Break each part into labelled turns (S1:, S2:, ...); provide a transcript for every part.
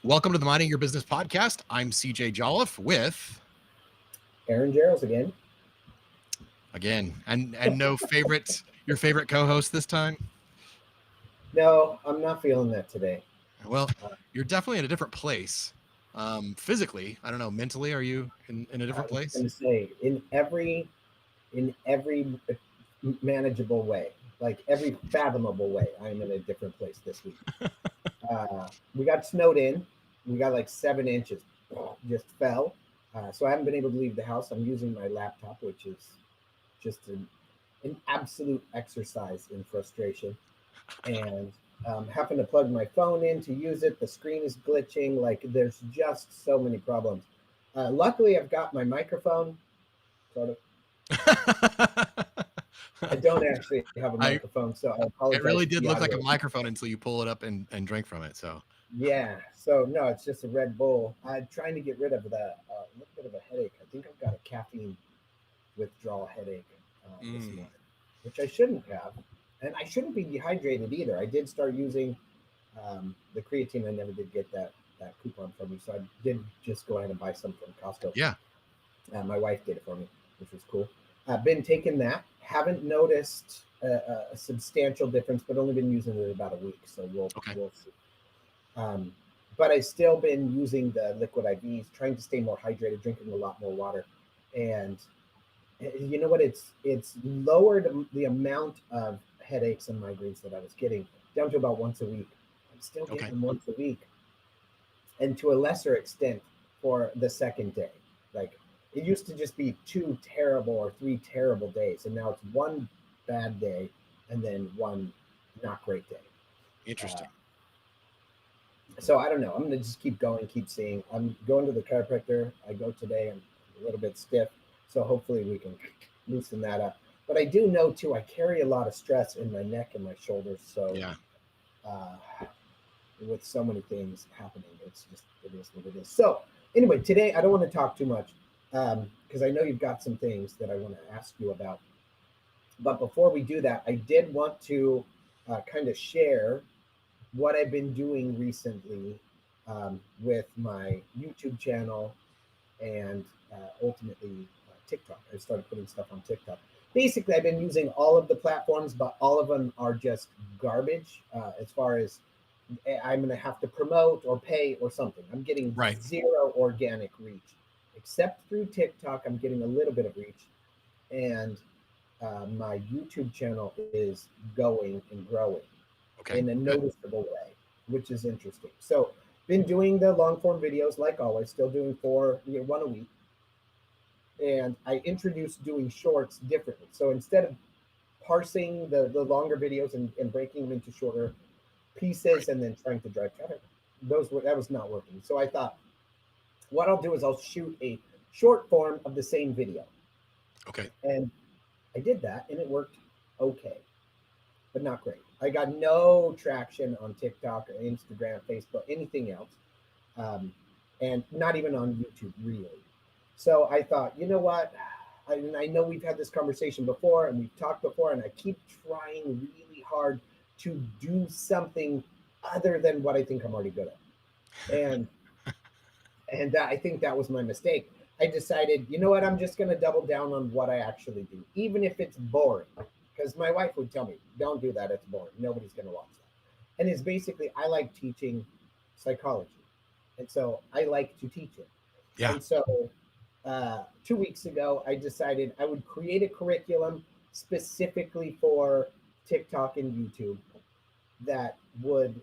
S1: Welcome to the Minding Your Business podcast. I'm CJ Jolliffe with
S2: Aaron Gerald's again.
S1: and no favorite your favorite co-host this time.
S2: No, I'm not feeling that today.
S1: Well,
S2: Uh,
S1: you're definitely in a different place. Physically, I don't know. Mentally, are you in a
S2: I
S1: different
S2: was
S1: place?
S2: going to say in every manageable way, like every fathomable way, I'm in a different place this week. We got snowed in. We got like 7 inches, just fell. So I haven't been able to leave the house. I'm using my laptop, which is just an absolute exercise in frustration. And having to plug my phone in to use it. The screen is glitching. Like there's just so many problems. Luckily, I've got my microphone. Sort of. I don't actually have a
S1: I
S2: microphone, so I
S1: it
S2: apologize
S1: really
S2: to
S1: did
S2: the
S1: look like a
S2: audio.
S1: microphone until you pull it up and drink from it. So
S2: Yeah. So no, it's just a Red Bull. I'm trying to get rid of the little bit of a headache. I think I've got a caffeine withdrawal headache this
S1: mm,
S2: morning, which I shouldn't have, and I shouldn't be dehydrated either. I did start using the creatine. I never did get that coupon from you, so I did just go ahead and buy some from Costco.
S1: yeah,
S2: My wife did it for me, which was cool. I've been taking that. Haven't noticed a substantial difference, but only been using it about a week, so
S1: okay,
S2: we'll see. Um, but I've still been using the liquid IVs, trying to stay more hydrated, drinking a lot more water, and you know what? It's lowered the amount of headaches and migraines that I was getting down to about once a week. I'm still getting
S1: okay,
S2: them once a week, and to a lesser extent for the second day. Like it used to just be 2 terrible or 3 terrible days, and now it's one bad day and then one not great day. Uh,
S1: interesting.
S2: so I don't know. I'm gonna just keep going, keep seeing. I'm going to the chiropractor. I go today. I'm a little bit stiff, so hopefully we can loosen that up. But I do know too. I carry a lot of stress in my neck and my shoulders. So
S1: Yeah,
S2: uh, with so many things happening, it's just it is what it is. So anyway, today I don't want to talk too much because I know you've got some things that I want to ask you about. But before we do that, I did want to kind of share what I've been doing recently with my YouTube channel and ultimately TikTok. I started putting stuff on TikTok. Basically, I've been using all of the platforms, but all of them are just garbage as far as I'm going to have to promote or pay or something. I'm getting
S1: right.
S2: zero organic reach, except through TikTok. I'm getting a little bit of reach, and my YouTube channel is going and growing
S1: Okay,
S2: in a
S1: good.
S2: noticeable way, which is interesting. So, been doing the long form videos like always, still doing one a week. And I introduced doing shorts differently. So instead of parsing the longer videos and breaking them into shorter
S1: Right.
S2: pieces and then trying to drive traffic, that was not working. So I thought what I'll do is I'll shoot a short form of the same video.
S1: Okay.
S2: And I did that and it worked okay, but not great. I got no traction on TikTok or Instagram, Facebook, anything else, um, and not even on YouTube, really. So I thought, you know what? I know we've had this conversation before and we've talked before, and I keep trying really hard to do something other than what I think I'm already good at. And I think that was my mistake. I decided, you know what? I'm just going to double down on what I actually do, even if it's boring. Because my wife would tell me, don't do that. It's boring. Nobody's going to watch that. And it's basically, I like teaching psychology. And so I like to teach it.
S1: Yeah.
S2: And so 2 weeks ago, I decided I would create a curriculum specifically for TikTok and YouTube that would,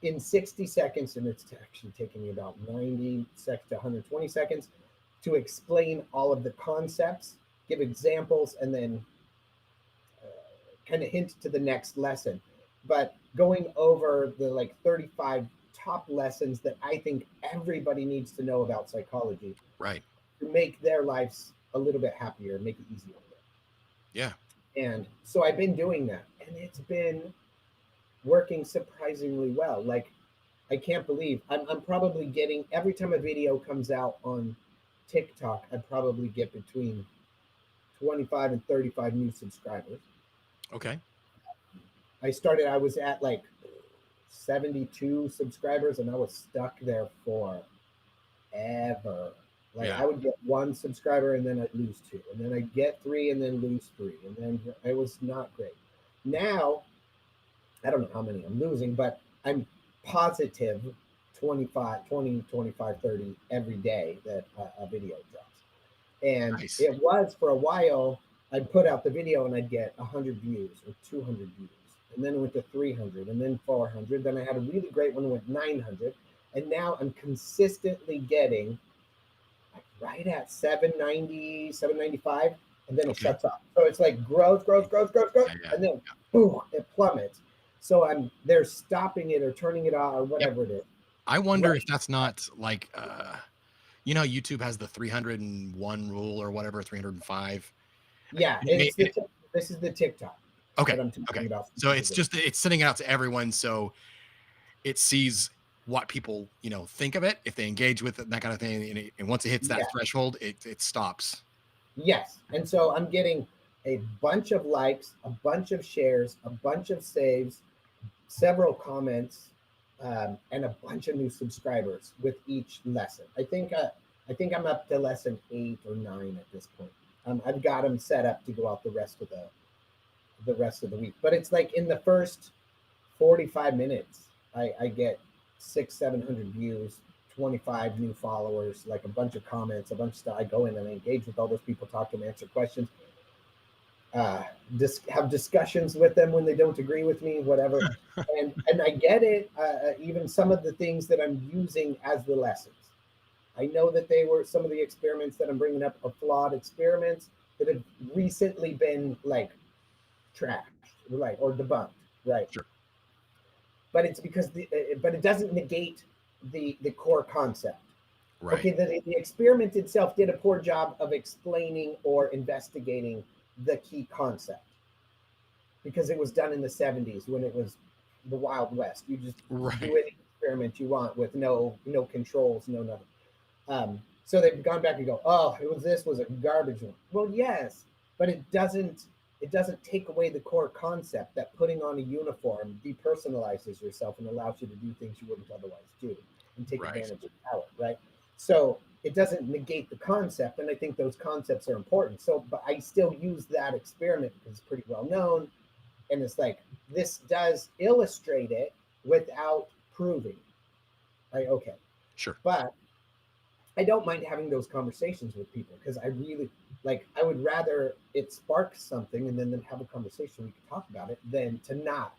S2: in 60 seconds, and it's actually taking me about 90 seconds to 120 seconds to explain all of the concepts, give examples, and then kind of hint to the next lesson. But going over the like 35 top lessons that I think everybody needs to know about psychology
S1: Right.
S2: to make their lives a little bit happier, make it easier.
S1: Yeah.
S2: And so I've been doing that, and it's been working surprisingly well. Like I can't believe I'm probably getting every time a video comes out on TikTok, I probably get between 25 and 35 new subscribers.
S1: Okay.
S2: I was at like 72 subscribers, and I was stuck there for ever. Like
S1: Yeah.
S2: I would get one subscriber and then I'd lose two, and then I'd get three and then lose three, and then it was not great. Now I don't know how many I'm losing, but I'm positive 25, 20, 25, 30 every day that a video drops. And
S1: Nice.
S2: it was for a while, I'd put out the video and I'd get 100 views or 200 views. And then it went to 300 and then 400. Then I had a really great one with 900. And now I'm consistently getting like right at 790, 795, and then it
S1: Okay.
S2: shuts off. So it's like growth, growth, growth, growth, growth,
S1: Yeah, yeah.
S2: and then boom, it plummets. So they're stopping it or turning it off or
S1: Yep.
S2: whatever it is.
S1: I wonder
S2: Right.
S1: if that's not like you know, YouTube has the 301 rule or whatever, 305.
S2: Yeah,
S1: It may, it,
S2: this is the TikTok
S1: okay,
S2: that I'm talking
S1: okay.
S2: about.
S1: So it's just it's sending it out to everyone, so it sees what people think of it, if they engage with it, that kind of thing, and once it hits that
S2: Yeah.
S1: threshold, it stops.
S2: Yes. And so I'm getting a bunch of likes, a bunch of shares, a bunch of saves, several comments, and a bunch of new subscribers with each lesson. I think I'm up to lesson 8 or 9 at this point. I've got them set up to go out the rest of the week. But it's like in the first 45 minutes, I get 700 views, 25 new followers, like a bunch of comments, a bunch of stuff. I go in and I engage with all those people, talk to them, answer questions, have discussions with them when they don't agree with me, whatever. And I get it. Even some of the things that I'm using as the lessons, I know that they were some of the experiments that I'm bringing up are flawed experiments that have recently been like trashed, right, or debunked, right.
S1: Sure.
S2: But it's because but it doesn't negate the core concept.
S1: Right.
S2: Okay, the experiment itself did a poor job of explaining or investigating the key concept because it was done in the 70s when it was the Wild West. You just
S1: Right.
S2: do any experiment you want with no controls, no nothing. So they've gone back and go, oh, this was a garbage one. Well, yes, but it doesn't take away the core concept that putting on a uniform depersonalizes yourself and allows you to do things you wouldn't otherwise do and take
S1: Right.
S2: advantage of power, right? So it doesn't negate the concept, and I think those concepts are important. So, but I still use that experiment because it's pretty well known, and it's like this does illustrate it without proving. Right? Okay,
S1: Sure.
S2: but I don't mind having those conversations with people because I really like. I would rather it sparks something and then have a conversation. We can talk about it than to not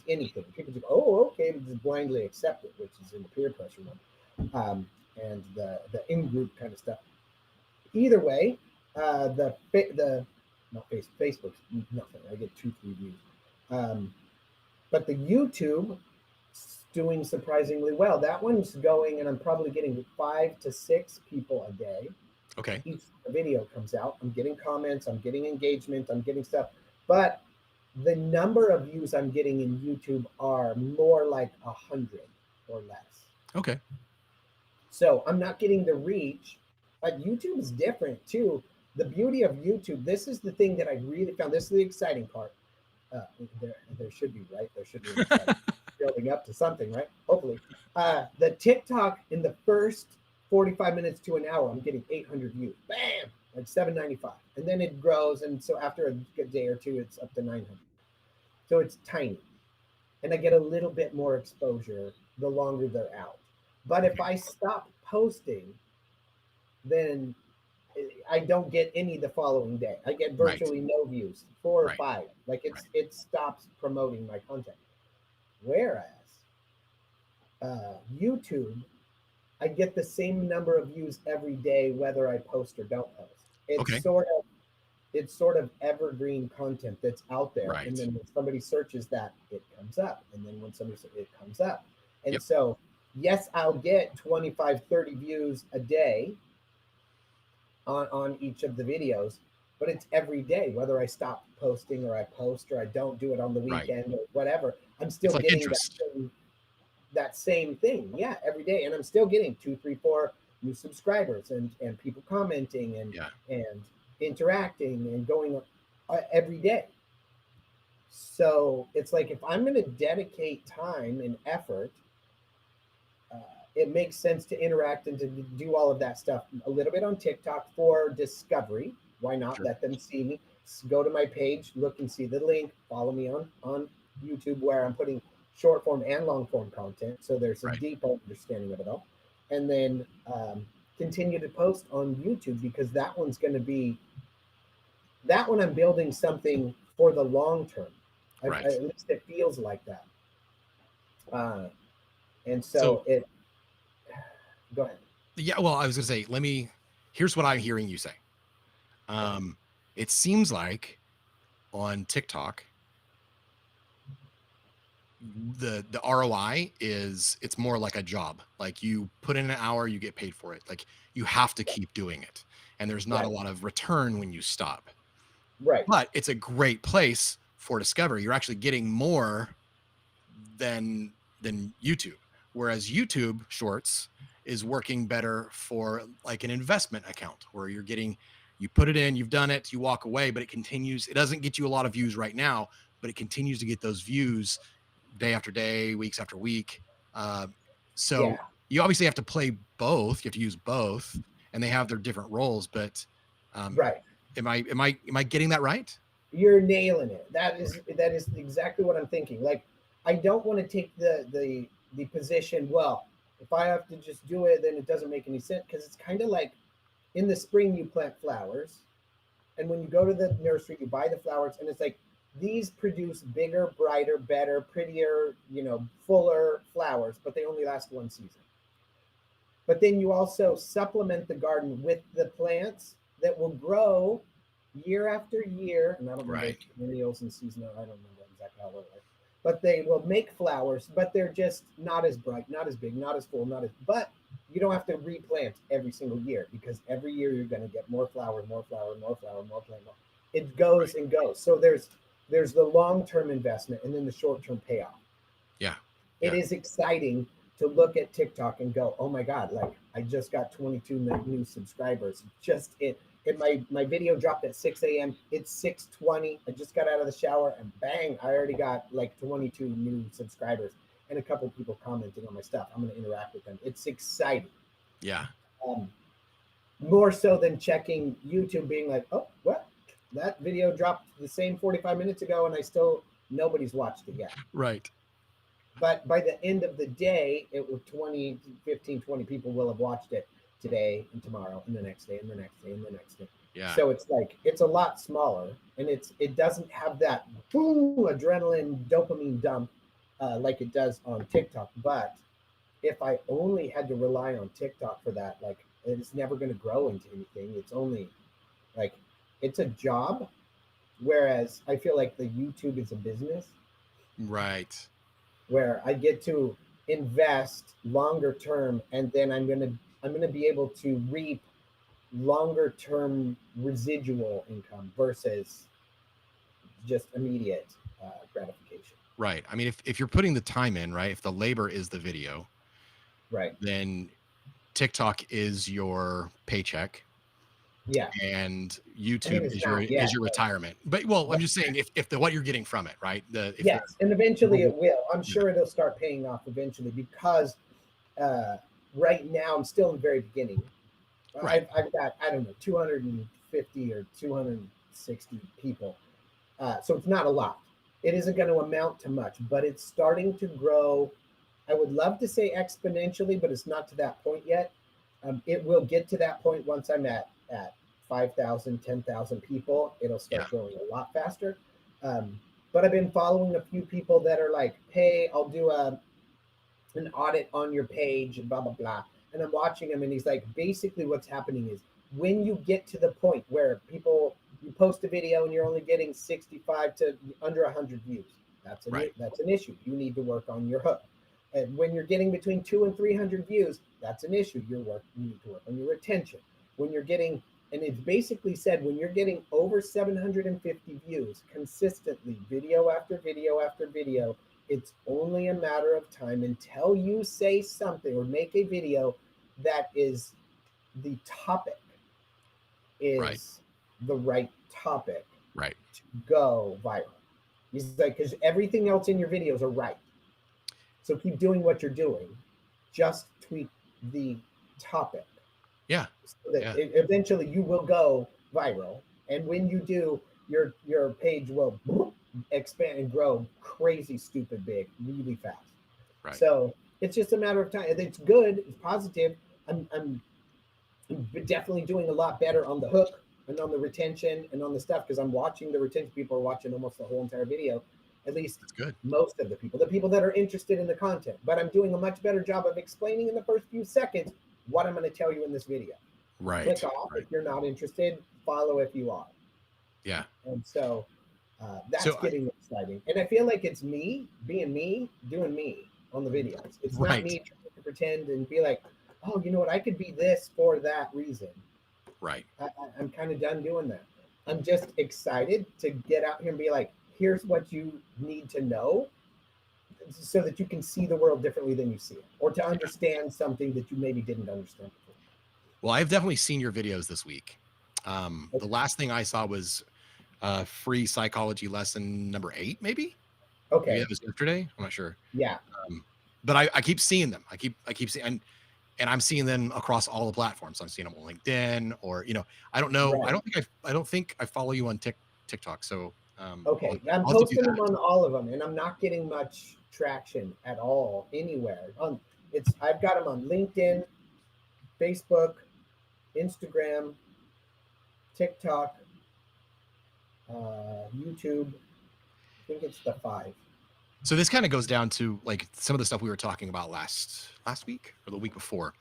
S2: anything. People just go, oh, okay, and just blindly accept it, which is in the peer pressure one, and the in group kind of stuff. Either way, the not Facebook's nothing. I get 2-3 views, but the YouTube doing surprisingly well. That one's going, and I'm probably getting 5 to 6 people a day.
S1: Okay.
S2: Each video comes out. I'm getting comments, I'm getting engagement, I'm getting stuff. But the number of views I'm getting in YouTube are more like 100 or less.
S1: Okay.
S2: So I'm not getting the reach, but YouTube is different too. The beauty of YouTube, this is the thing that I really found. This is the exciting part. There should be, right? There should be an exciting building up to something, right? Hopefully. The TikTok in the first 45 minutes to an hour, I'm getting 800 views. Bam! Like 795. And then it grows. And so after a day or two, it's up to 900. So it's tiny. And I get a little bit more exposure the longer they're out. But if I stop posting, then I don't get any the following day. I get virtually no views, 4 or 5. Like it stops promoting my content. Whereas YouTube, I get the same number of views every day, whether I post or don't post. It's sort of evergreen content that's out there.
S1: Right.
S2: And then when somebody searches that, it comes up. And then when somebody searches, it comes up. And
S1: Yep.
S2: so, yes, I'll get 25, 30 views a day on each of the videos, but it's every day, whether I stop posting or I post or I don't do it on the weekend or whatever. I'm still
S1: like
S2: getting that same thing. Yeah, every day. And I'm still getting 2, 3, 4 new subscribers and people commenting and interacting and going every day. So it's like if I'm going to dedicate time and effort, uh, it makes sense to interact and to do all of that stuff a little bit on TikTok for discovery. Why not
S1: Sure.
S2: let them see me? Go to my page, look and see the link. Follow me on YouTube where I'm putting short form and long form content, so there's a
S1: Right.
S2: deep understanding of it all. And then continue to post on YouTube because that one's going to be that one. I'm building something for the long term.
S1: Right.
S2: At least it feels like that. Uh, and
S1: So
S2: so it. Go ahead.
S1: yeah, well, I was gonna say, here's what I'm hearing you say.
S2: Okay.
S1: Um, it seems like on TikTok, the ROI is it's more like a job. Like you put in an hour, you get paid for it. Like you have to keep doing it. And there's not a
S2: Right.
S1: lot of return when you stop.
S2: Right.
S1: But it's a great place for discovery. You're actually getting more than YouTube. Whereas YouTube Shorts is working better for like an investment account where you put it in, you've done it, you walk away, but it continues. It doesn't get you a lot of views right now, but it continues to get those views day after day, weeks after week. Uh, so
S2: Yeah.
S1: you obviously have to play both. You have to use both, and they have their different roles. But um,
S2: Right.
S1: am I getting that right?
S2: You're nailing it. That is exactly what I'm thinking. Like, I don't want to take the position. Well, if I have to just do it, then it doesn't make any sense because it's kind of like in the spring you plant flowers, and when you go to the nursery, you buy the flowers, and it's like these produce bigger, brighter, better, prettier, fuller flowers, but they only last one season. But then you also supplement the garden with the plants that will grow year after year. And I don't remember
S1: Right.
S2: perennials and seasonal. I don't remember exactly how they work. But they will make flowers, but they're just not as bright, not as big, not as full, not as. But you don't have to replant every single year because every year you're going to get more flower, more flower, more flower, more plant. More. It goes and goes. So there's the long term investment and then the short term payoff.
S1: Yeah.
S2: It
S1: Yeah.
S2: is exciting to look at TikTok and go, oh my God, like I just got 22 new subscribers. Just it. And my video dropped at 6 a.m. It's 6:20. I just got out of the shower and bang, I already got like 22 new subscribers and a couple people commenting on my stuff. I'm going to interact with them. It's exciting.
S1: Yeah.
S2: Um, More so than checking YouTube being like, oh, what? That video dropped the same 45 minutes ago and I still, nobody's watched it yet.
S1: Right.
S2: But by the end of the day, it was 20, 15, 20 people will have watched it today and tomorrow and the next day and the next day and the next day.
S1: Yeah.
S2: So it's like it's a lot smaller and it doesn't have that boom adrenaline dopamine dump like it does on TikTok. But if I only had to rely on TikTok for that, like it's never going to grow into anything. It's only like it's a job. Whereas I feel like the YouTube is a business
S1: Right.
S2: where I get to invest longer term, and then I'm gonna be able to reap longer term residual income versus just immediate gratification.
S1: Right. I mean, if you're putting the time in, right? If the labor is the video,
S2: Right.
S1: then TikTok is your paycheck
S2: Yeah.
S1: and
S2: I mean,
S1: YouTube
S2: it's
S1: is your
S2: not yet.
S1: retirement. But well, I'm
S2: But
S1: just saying if the what you're getting from it, right? If the
S2: yes, and eventually
S1: reward-
S2: it will. I'm
S1: yeah,
S2: sure it'll start paying off eventually because uh, right now I'm still in the very beginning.
S1: right.
S2: I've got I don't know 250 or 260 people. So it's not a lot. It isn't going to amount to much, but it's starting to grow. I would love to say exponentially, but it's not to that point yet. It will get to that point once I'm at 5,000, 10,000 people. It'll
S1: Yeah.
S2: start growing a lot faster. But I've been following a few people that are like, hey, I'll do an audit on your page and blah blah blah, and I'm watching him and he's like basically what's happening is when you get to the point where people you post a video and you're only getting 65 to under 100 views,
S1: Right.
S2: that's an issue. You need to work on your hook. And when you're getting between 2 and 300 views, that's an issue. You need to work on your retention. When you're getting, and it's basically said when you're getting over 750 views consistently, video after video after video, it's only a matter of time until you say something or make a video that is the topic
S1: Right.
S2: is the right topic
S1: Right.
S2: to go viral. He's like, because everything else in your videos are right. So keep doing what you're doing. Just tweak the topic.
S1: Yeah.
S2: So that eventually you will go viral. And when you do, your page will expand and grow crazy, stupid big, really fast.
S1: Right.
S2: So it's just a matter of time. It's good. It's positive. I'm definitely doing a lot better on the hook and on the retention and on the stuff because I'm watching the retention. People are watching almost the whole entire video, at least
S1: That's good.
S2: most of the people that are interested in the content. But I'm doing a much better job of explaining in the first few seconds what I'm going to tell you in this video.
S1: Right.
S2: Click off if you're not interested, follow if you are.
S1: Yeah.
S2: And so that's getting exciting. And I feel like it's me being me, doing me on the videos. It's not me trying to pretend and be like, oh, you know what? I could be this for that reason.
S1: Right.
S2: I'm kind of done doing that. I'm just excited to get out here and be like, here's what you need to know so that you can see the world differently than you see it, or to understand something that you maybe didn't understand before.
S1: Well, I've definitely seen your videos this week. The last thing I saw was free psychology lesson number 8, maybe.
S2: Okay.
S1: Maybe that was yesterday. I'm not sure.
S2: Yeah.
S1: But I keep seeing them. I keep seeing, and I'm seeing them across all the platforms. I'm seeing them on LinkedIn, or I don't know. Right. I don't think I follow you on TikTok. So
S2: okay, I'm posting them on all of them, and I'm not getting much traction at all anywhere. I've got them on LinkedIn, Facebook, Instagram, TikTok, YouTube. I think it's the 5.
S1: So this kind of goes down to like some of the stuff we were talking about last week or the week before.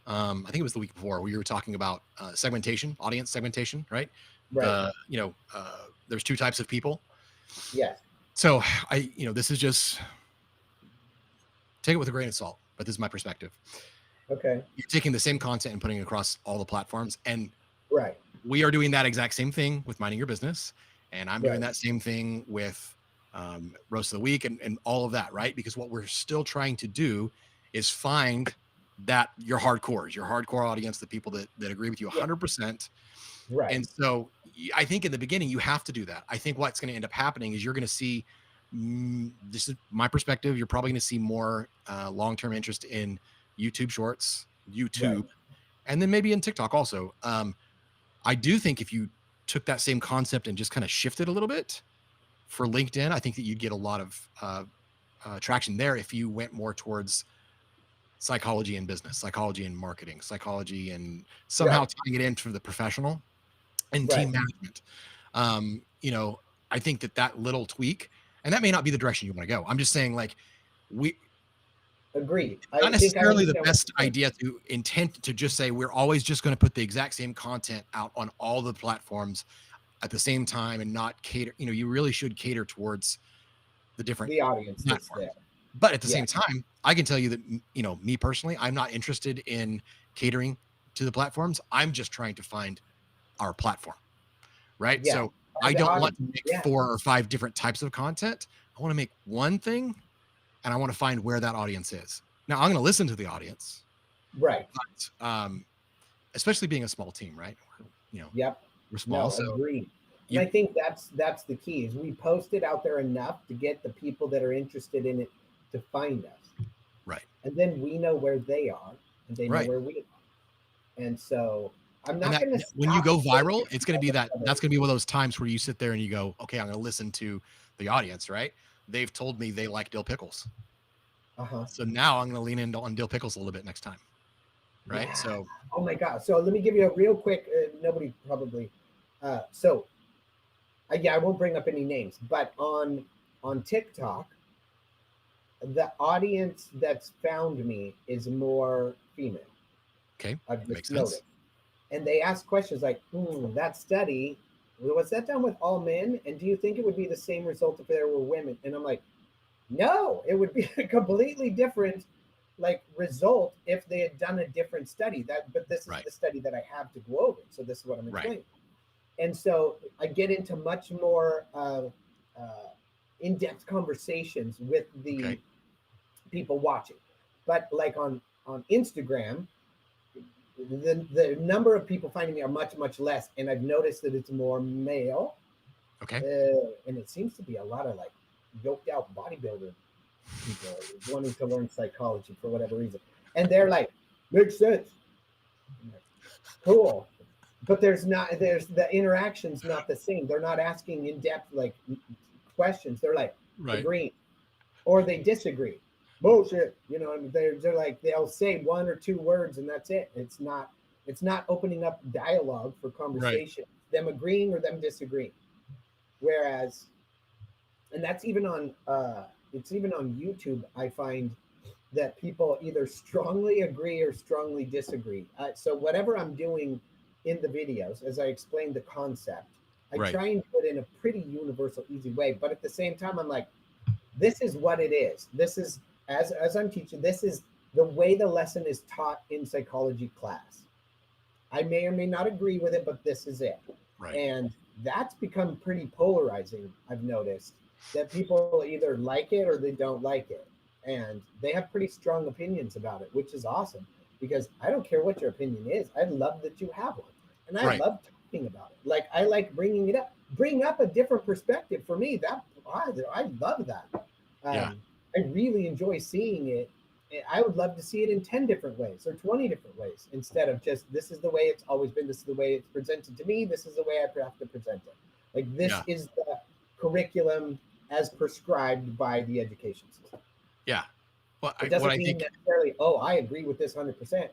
S1: I think it was the week before. We were talking about segmentation, audience segmentation, right? Right. There's 2 types of people.
S2: Yes.
S1: So this is just, take it with a grain of salt, but this is my perspective.
S2: Okay.
S1: You're taking the same content and putting it across all the platforms, and
S2: right.
S1: We are doing that exact same thing with Minding Your Business, and I'm doing that same thing with Roast of the Week and all of that, right? Because what we're still trying to do is find that your hardcore audience, the people that agree with you 100%. Right. And so I think in the beginning, you have to do that. I think what's going to end up happening is you're going to see, this is my perspective, you're probably going to see more long-term interest in YouTube Shorts, YouTube, and then maybe in TikTok also. I do think if you took that same concept and just kind of shifted a little bit for LinkedIn, I think that you'd get a lot of traction there if you went more towards psychology and business, psychology and marketing, psychology and somehow tying it into the professional and team management. I think that little tweak, and that may not be the direction you want to go. I'm just saying, like,
S2: agreed.
S1: Not necessarily the best idea to intend to just say we're always just going to put the exact same content out on all the platforms at the same time and not cater. You really should cater towards the
S2: audience that's there.
S1: But at the same time, I can tell you that me personally, I'm not interested in catering to the platforms. I'm just trying to find our platform, right? Yeah. So I don't want to make 4 or 5 different types of content. I want to make one thing, and I want to find where that audience is. Now, I'm going to listen to the audience.
S2: Right.
S1: But, especially being a small team, right? We're small.
S2: No, so agreed. And I think that's the key is we post it out there enough to get the people that are interested in it to find us.
S1: Right.
S2: And then we know where they are and they know where we are. And so I'm not going to,
S1: when you go viral, it's going to be that's going to be one of those times where you sit there and you go, okay, I'm going to listen to the audience, right? They've told me they like dill pickles. So now I'm going to lean in on dill pickles a little bit next time. Right. Yeah. So,
S2: oh my God. So let me give you a real quick, nobody probably, I won't bring up any names, but on TikTok, the audience that's found me is more female.
S1: Okay.
S2: I've just noticed. And they ask questions like, that study, was that done with all men? And do you think it would be the same result if there were women? And I'm like, no, it would be a completely different result if they had done a different study. But this is the study that I have to go over. So this is what I'm explaining. And so I get into much more in-depth conversations with the people watching. But like on Instagram, the number of people finding me are much, much less. And I've noticed that it's more male.
S1: Okay.
S2: And it seems to be a lot of yoked out bodybuilder people wanting to learn psychology for whatever reason, and they're like, makes sense. I'm like, cool, but there's the interaction's not the same. They're not asking in depth like questions. They're like
S1: Right.
S2: agreeing or they disagree. Bullshit, you know. And they're like they'll say one or two words and that's it. It's not opening up dialogue for
S1: Right.
S2: conversation. Them agreeing or them disagreeing. Whereas, and that's even on it's even on YouTube. I find that people either strongly agree or strongly disagree. So whatever I'm doing in the videos, as I explain the concept, I
S1: Right.
S2: try and do it in a pretty universal, easy way. But at the same time, I'm like, this is what it is. This is as I'm teaching. This is the way the lesson is taught in psychology class. I may or may not agree with it, but this is it.
S1: Right.
S2: And that's become pretty polarizing. I've noticed that people either like it or they don't like it. And they have pretty strong opinions about it, which is awesome because I don't care what your opinion is. I love that you have one. And I
S1: Right.
S2: love talking about it. Like I like bringing it up, bring up a different perspective for me. That I love that.
S1: Yeah.
S2: I really enjoy seeing it. I would love to see it in 10 different ways or 20 different ways instead of just this is the way it's always been. This is the way it's presented to me. This is the way I have to present it. Like this
S1: Yeah.
S2: is the curriculum as prescribed by the education system.
S1: Yeah. Well,
S2: It
S1: what
S2: doesn't
S1: I
S2: mean
S1: think,
S2: necessarily, oh, I agree with this 100%.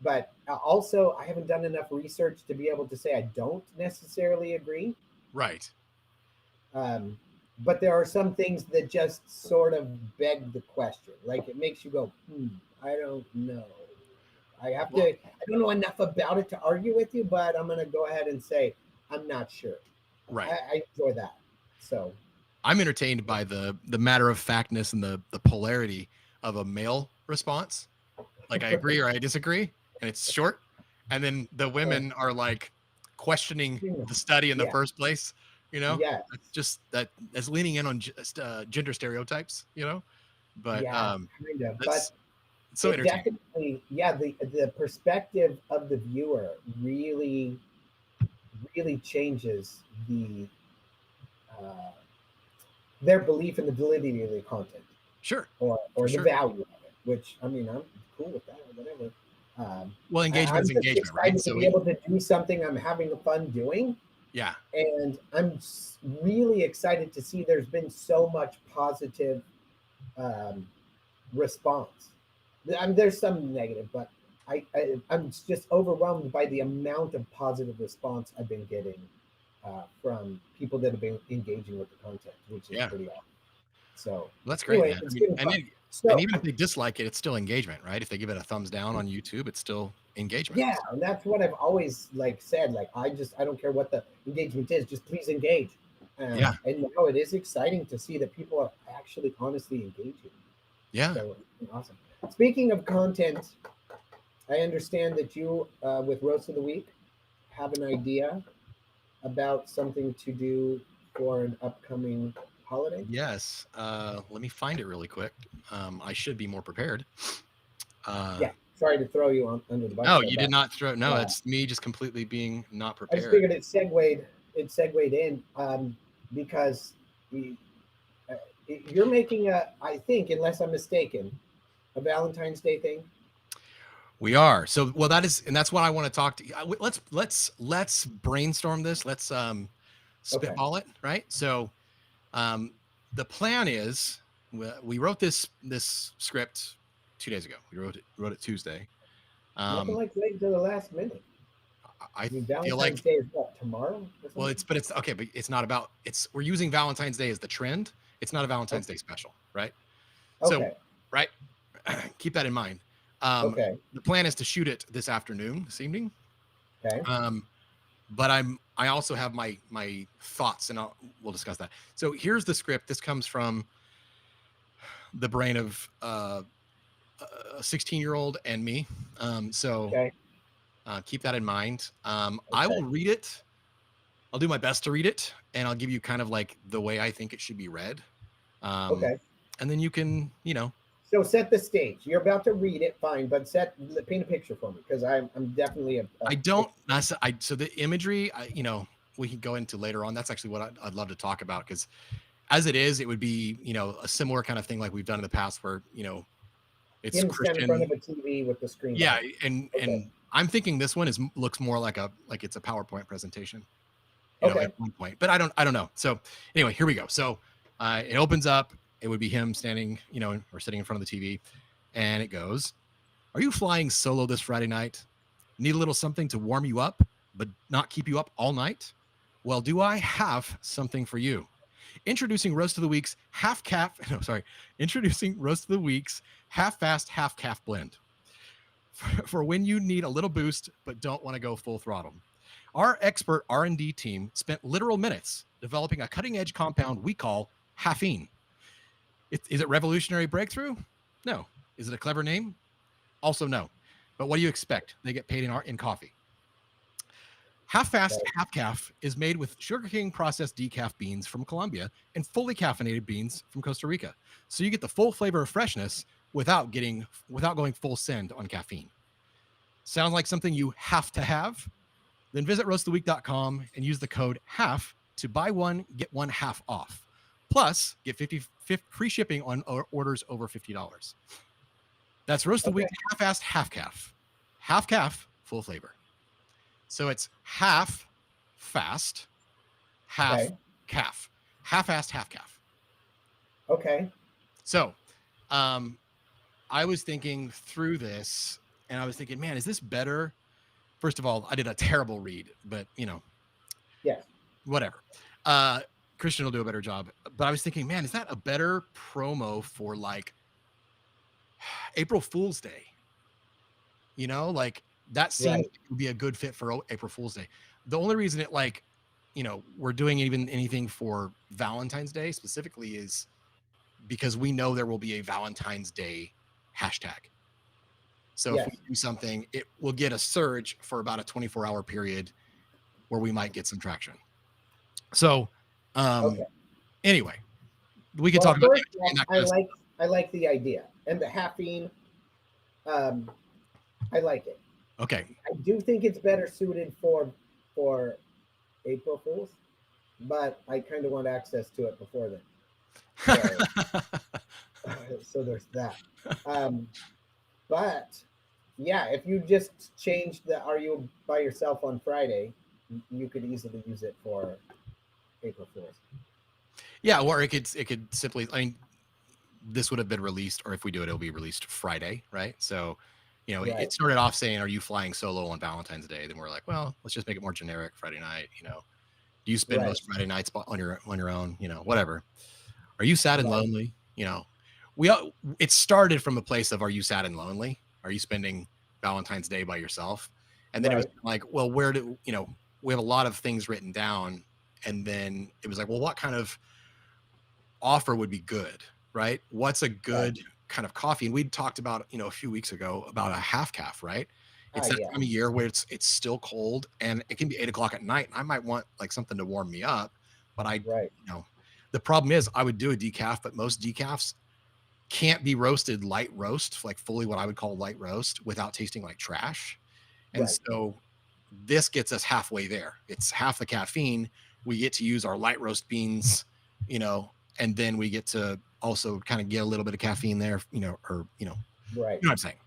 S2: But also, I haven't done enough research to be able to say I don't necessarily agree.
S1: right.
S2: Um, but there are some things that just sort of beg the question. Like it makes you go, I don't know.
S1: Well,
S2: I don't know enough about it to argue with you, but I'm going to go ahead and say, I'm not sure.
S1: right.
S2: I enjoy that. So,
S1: I'm entertained by the matter of factness and the polarity of a male response. Like I agree or I disagree, and it's short. And then the
S2: uh,
S1: women are like questioning
S2: yeah,
S1: the study in the
S2: yeah,
S1: first place. You know,
S2: yes,
S1: that's just that's leaning in on just gender stereotypes. You know, but
S2: yeah, kind of. But
S1: that's it's so
S2: it
S1: entertaining.
S2: definitely, yeah, the perspective of the viewer really changes uh, their belief in the validity of the content
S1: Sure, for
S2: or the
S1: sure.
S2: value of it. Which I mean, I'm cool with that. Whatever.
S1: Well, engagement
S2: I'm
S1: is
S2: just
S1: engagement, right?
S2: excited to
S1: So
S2: be able to do something I'm having fun doing,
S1: yeah,
S2: and I'm really excited to see there's been so much positive um, response. I mean, there's some negative, but I'm just overwhelmed by the amount of positive response I've been getting from people that have been engaging with the content, which is
S1: yeah.
S2: pretty awesome. So
S1: Well, that's great,
S2: anyway,
S1: man. I
S2: it's
S1: mean,
S2: getting
S1: and
S2: fun.
S1: and
S2: So
S1: even if they dislike it, it's still engagement, right? If they give it a thumbs down on YouTube, it's still engagement.
S2: yeah, and that's what I've always like said. Like I don't care what the engagement is, just please engage.
S1: Yeah,
S2: And now it is exciting to see that people are actually honestly engaging.
S1: yeah.
S2: So awesome. Speaking of content, I understand that you, with Roast of the Week, have an idea about something to do for an upcoming holiday.
S1: Yes. Let me find it really quick. I should be more prepared. Uh,
S2: Yeah, sorry to throw you under the bus
S1: no,
S2: there,
S1: you did
S2: but
S1: not throw. No,
S2: uh,
S1: it's me just completely being not
S2: I just
S1: prepared.
S2: figured it segued in because the, uh, you're making a, I think, unless I'm mistaken, a Valentine's Day thing.
S1: We are. So, well, that is, and that's what I want to talk to you. Let's brainstorm this. Let's
S2: Okay.
S1: spitball it, right? So, um, the plan is we wrote this script 2 days ago. We wrote it Tuesday.
S2: Nothing
S1: Um,
S2: like waiting to the last minute.
S1: I
S2: I mean,
S1: feel like
S2: Valentine's Day is what, tomorrow or
S1: well,
S2: something?
S1: it's okay, but it's not about it's we're using Valentine's Day as the trend. It's not a Valentine's
S2: Okay.
S1: Day special, right? So,
S2: Okay.
S1: right, keep that in mind.
S2: Okay.
S1: The plan is to shoot it this afternoon, this evening.
S2: Okay.
S1: Um, but I also have my thoughts, and we'll discuss that. So here's the script. This comes from the brain of a 16-year-old and me. So
S2: Okay.
S1: keep that in mind. I
S2: Okay.
S1: will read it. I'll do my best to read it, and I'll give you kind of like the way I think it should be read. Um,
S2: Okay.
S1: and then you can,
S2: So set the stage. You're about to read it, fine, but paint a picture for me because I'm definitely a
S1: I don't. So the imagery, we can go into later on. That's actually what I'd love to talk about because as it is, it would be, a similar kind of thing like we've done in the past where, it's
S2: Him stand in front
S1: Christian.
S2: of a TV with the screen.
S1: Yeah.
S2: behind.
S1: And,
S2: Okay.
S1: and I'm thinking this one looks more like it's a PowerPoint presentation,
S2: Okay.
S1: at one point, but I don't know. So anyway, here we go. So it opens up, it would be him standing, or sitting in front of the TV, and it goes, "Are you flying solo this Friday night? Need a little something to warm you up, but not keep you up all night? Well, do I have something for you? Introducing Roast of the Week's half calf. No, sorry. Introducing Roast of the Week's half fast, half calf blend for when you need a little boost but don't want to go full throttle. Our expert R&D team spent literal minutes developing a cutting-edge compound we call caffeine. Is it revolutionary breakthrough? No. Is it a clever name? Also no. But what do you expect? They get paid in coffee. Half Fast, Half Calf is made with sugarcane processed decaf beans from Colombia and fully caffeinated beans from Costa Rica. So you get the full flavor of freshness without going full send on caffeine. Sound like something you have to have? Then visit roastoftheweek.com and use the code HALF to buy one, get one half off. Plus, get 50 free shipping on orders over $50. That's Roast of the Week, Half Fast, Half Calf. Half calf, full flavor. So it's half fast, half calf. Half fast, half calf.
S2: Okay.
S1: So I was thinking through this, and I was thinking, man, is this better? First of all, I did a terrible read, but
S2: Yes.
S1: Whatever. Christian will do a better job. But I was thinking, man, is that a better promo for like April Fool's Day? Like that seems to be a good fit for April Fool's Day. The only reason it we're doing even anything for Valentine's Day specifically is because we know there will be a Valentine's Day hashtag. So if we do something, it will get a surge for about a 24-hour period where we might get some traction. So anyway, we can talk about
S2: that. I like the idea and the caffeine. I like it.
S1: Okay.
S2: I do think it's better suited for April Fools, but I kind of want access to it before then. So there's that. But yeah, if you just change the "Are you by yourself on Friday," you could easily use it for April Fools.
S1: Yeah, or it could simply. I mean, this would have been released, or if we do it, it'll be released Friday, right? So, it started off saying, "Are you flying solo on Valentine's Day?" Then we're like, well, let's just make it more generic. Friday night, do you spend most Friday nights on your own? Whatever. Are you sad and lonely? It started from a place of, are you sad and lonely? Are you spending Valentine's Day by yourself? And then it was like, well, where do we have a lot of things written down, and then it was like, well, what kind of offer would be good, right? What's a good kind of coffee? And we'd talked about a few weeks ago about a half calf, right? It's that time of year where it's still cold and it can be 8 o'clock at night. I might want like something to warm me up, but the problem is I would do a decaf, but most decafs can't be roasted light roast, like fully what I would call light roast, without tasting like trash. And so this gets us halfway there. It's half the caffeine. We get to use our light roast beans, and then we get to also kind of get a little bit of caffeine there, you know what I'm saying?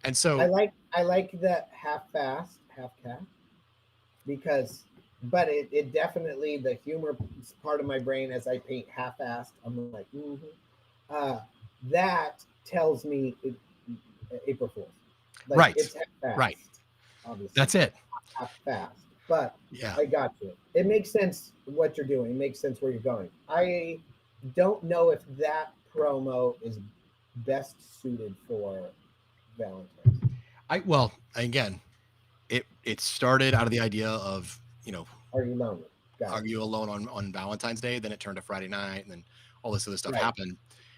S1: And so
S2: I like the half fast, half calf, but it definitely, the humor part of my brain as I paint half-assed, I'm like, that tells me April Fool's. Like, it's half-fast,
S1: right.
S2: Obviously,
S1: that's it.
S2: Half-fast, but I got you. It makes sense what you're doing. It makes sense where you're going. I don't know if that promo is best suited for Valentine's.
S1: Again, it started out of the idea of,
S2: are you lonely?
S1: Are you alone on Valentine's Day? Then it turned to Friday night, and then all this other stuff happened.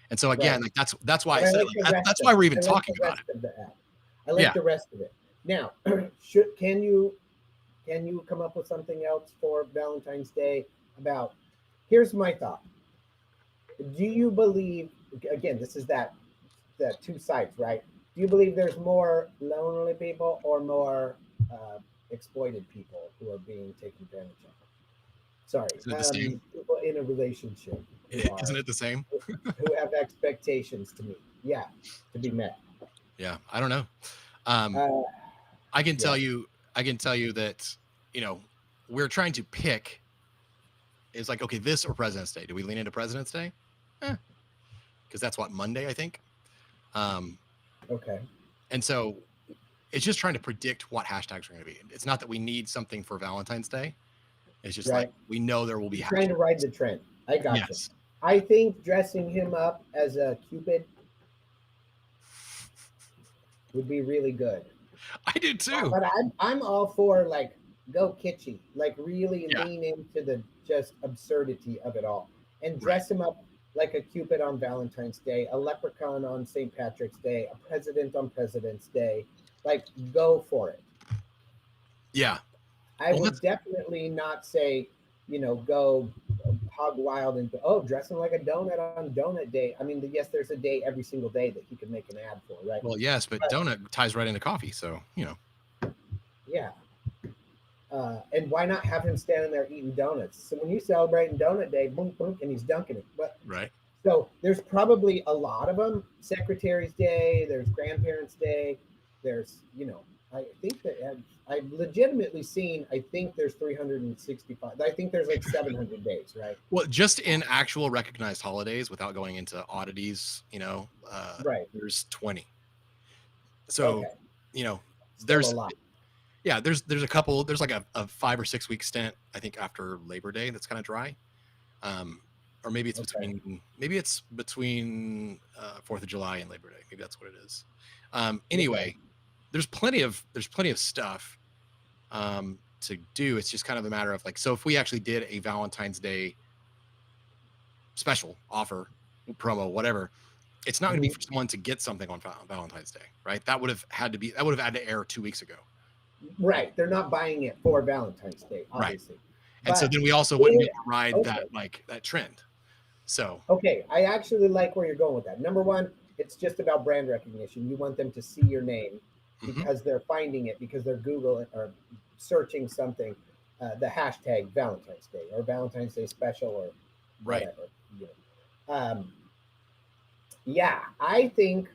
S1: And so again, like that's why I said that's why we're even talking about it.
S2: I like the rest of it. Now, can you come up with something else for Valentine's Day about? Here's my thought. Do you believe, again, this is the two sides, right? Do you believe there's more lonely people or more exploited people who are being taken advantage of? sorry,
S1: Isn't it the same?
S2: people in a relationship
S1: Isn't it the same?
S2: who have expectations to meet. Yeah, to be met.
S1: Yeah, I don't know. Um,
S2: Uh,
S1: I can
S2: yeah,
S1: tell you, I can tell you that, you know, we're trying to pick. It's like, okay, this or President's Day. Do we lean into President's Day? Because that's what, Monday, I think. Um,
S2: okay,
S1: and so it's just trying to predict what hashtags are going to be. It's not that we need something for Valentine's Day. It's just like
S2: right.
S1: we know there will be
S2: You're trying to ride
S1: hashtags.
S2: the trend. I got you.
S1: Yes,
S2: I think dressing him up as a Cupid would be really good.
S1: I do too.
S2: But I'm all for like go kitschy, like really
S1: Yeah,
S2: lean into the just absurdity of it all, and
S1: right.
S2: dress him up like a Cupid on Valentine's Day, a leprechaun on St. Patrick's Day, a president on President's Day. Like go for it.
S1: Yeah.
S2: I
S1: Well,
S2: would
S1: that's
S2: definitely not say, go hog wild and oh, dress him like a donut on donut day. I mean, yes, there's a day every single day that he could make an ad for, right?
S1: well, yes, but
S2: But
S1: donut ties right into coffee. So,
S2: yeah, and why not have him standing there eating donuts? So when you celebrating donut day, boom, boom, and he's dunking it. But
S1: right.
S2: so there's probably a lot of them. Secretary's Day, there's Grandparents' Day, there's I think that I've legitimately seen. I think there's 365. I think there's like 700 days, right?
S1: Well, just in actual recognized holidays without going into oddities,
S2: Right.
S1: there's 20. So,
S2: Okay.
S1: you know,
S2: Still a
S1: there's
S2: lot.
S1: yeah, there's a couple, there's like a 5 or 6 week stint, I think, after Labor Day that's kind of dry. Um, or
S2: Okay.
S1: maybe it's between 4th of July and Labor Day. Maybe that's what it is.
S2: Okay.
S1: Anyway, there's plenty of stuff to do. It's just kind of a matter of like, so if we actually did a Valentine's Day special offer, promo, whatever, it's not going to be
S2: Mhm.
S1: for someone to get something on Valentine's Day, right? That would have had to air 2 weeks ago.
S2: Right. They're not buying it for Valentine's Day,
S1: Right.
S2: obviously.
S1: And so
S2: But
S1: then we also wouldn't be
S2: if,
S1: able to ride
S2: okay.
S1: that trend. So
S2: Okay. I actually like where you're going with that. Number one, it's just about brand recognition. You want them to see your name
S1: mhm,
S2: because they're finding it because they're Googling or searching something, the hashtag Valentine's Day or Valentine's Day special or
S1: right.
S2: whatever. You yeah, I think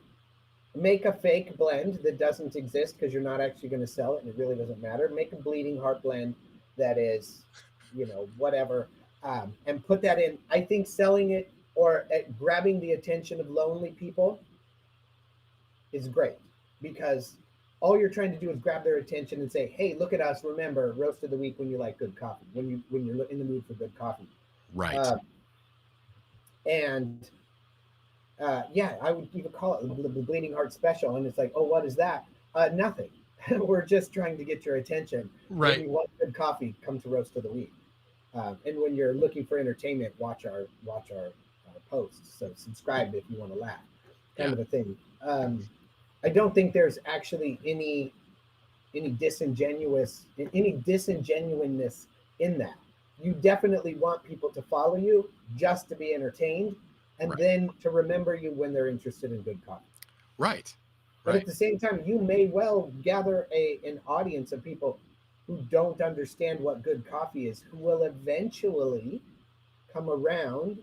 S2: make a fake blend that doesn't exist because you're not actually going to sell it and it really doesn't matter. Make a bleeding heart blend that is, whatever, and put that in. I think selling it or grabbing the attention of lonely people is great because all you're trying to do is grab their attention and say, "Hey, look at us! Remember, roast of the week when you like good coffee, when you're in the mood for good coffee."
S1: Right.
S2: Uh, and yeah, I would even call it the Bleeding Heart Special. And it's like, oh, what is that? Nothing. We're just trying to get your attention. When
S1: Right.
S2: you want good coffee, come to Roast of the Week. And when you're looking for entertainment, watch our posts. So subscribe if you want to laugh, kind
S1: Yeah.
S2: of a thing. I don't think there's actually any disingenuousness in that. You definitely want people to follow you just to be entertained and
S1: Right.
S2: then to remember you when they're interested in good coffee.
S1: Right.
S2: But
S1: Right.
S2: at the same time, you may well gather an audience of people who don't understand what good coffee is, who will eventually come around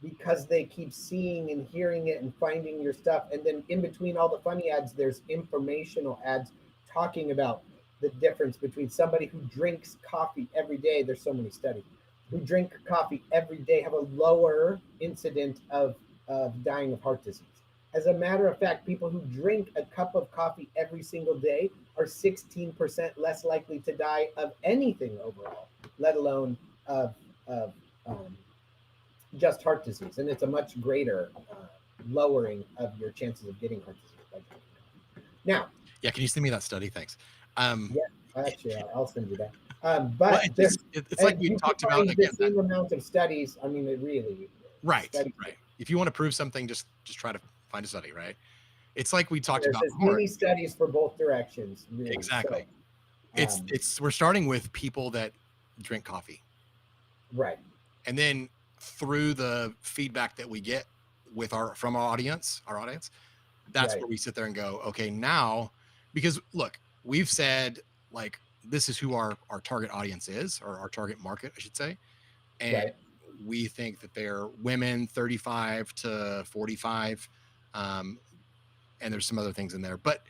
S2: because they keep seeing and hearing it and finding your stuff. And then in between all the funny ads, there's informational ads talking about the difference between somebody who drinks coffee every day. There's so many studies who drink coffee every day have a lower incident of dying of heart disease. As a matter of fact, people who drink a cup of coffee every single day are 16% less likely to die of anything overall, let alone of just heart disease, and it's a much greater lowering of your chances of getting heart disease by drinking coffee. Now,
S1: Yeah. Can you send me that study? Thanks. Um,
S2: yeah, actually, I'll send you that.
S1: well,
S2: But there's,
S1: it's like we
S2: you can
S1: talked about
S2: find the
S1: again.
S2: same amount of studies. I mean, it really
S1: Right.
S2: studies.
S1: Right. If you want to prove something, just try to find a study. Right. It's like we talked
S2: There's
S1: about
S2: as
S1: before.
S2: many studies for both directions, really. So,
S1: Exactly. It's
S2: um,
S1: it's we're starting with people that drink coffee,
S2: right,
S1: and then through the feedback that we get from our audience, that's
S2: right,
S1: where we sit there and go, okay, now, because look, we've said like this is who our target audience is, or our target market, I should say. and
S2: Right.
S1: we think that they're women 35 to 45, um, and there's some other things in there, but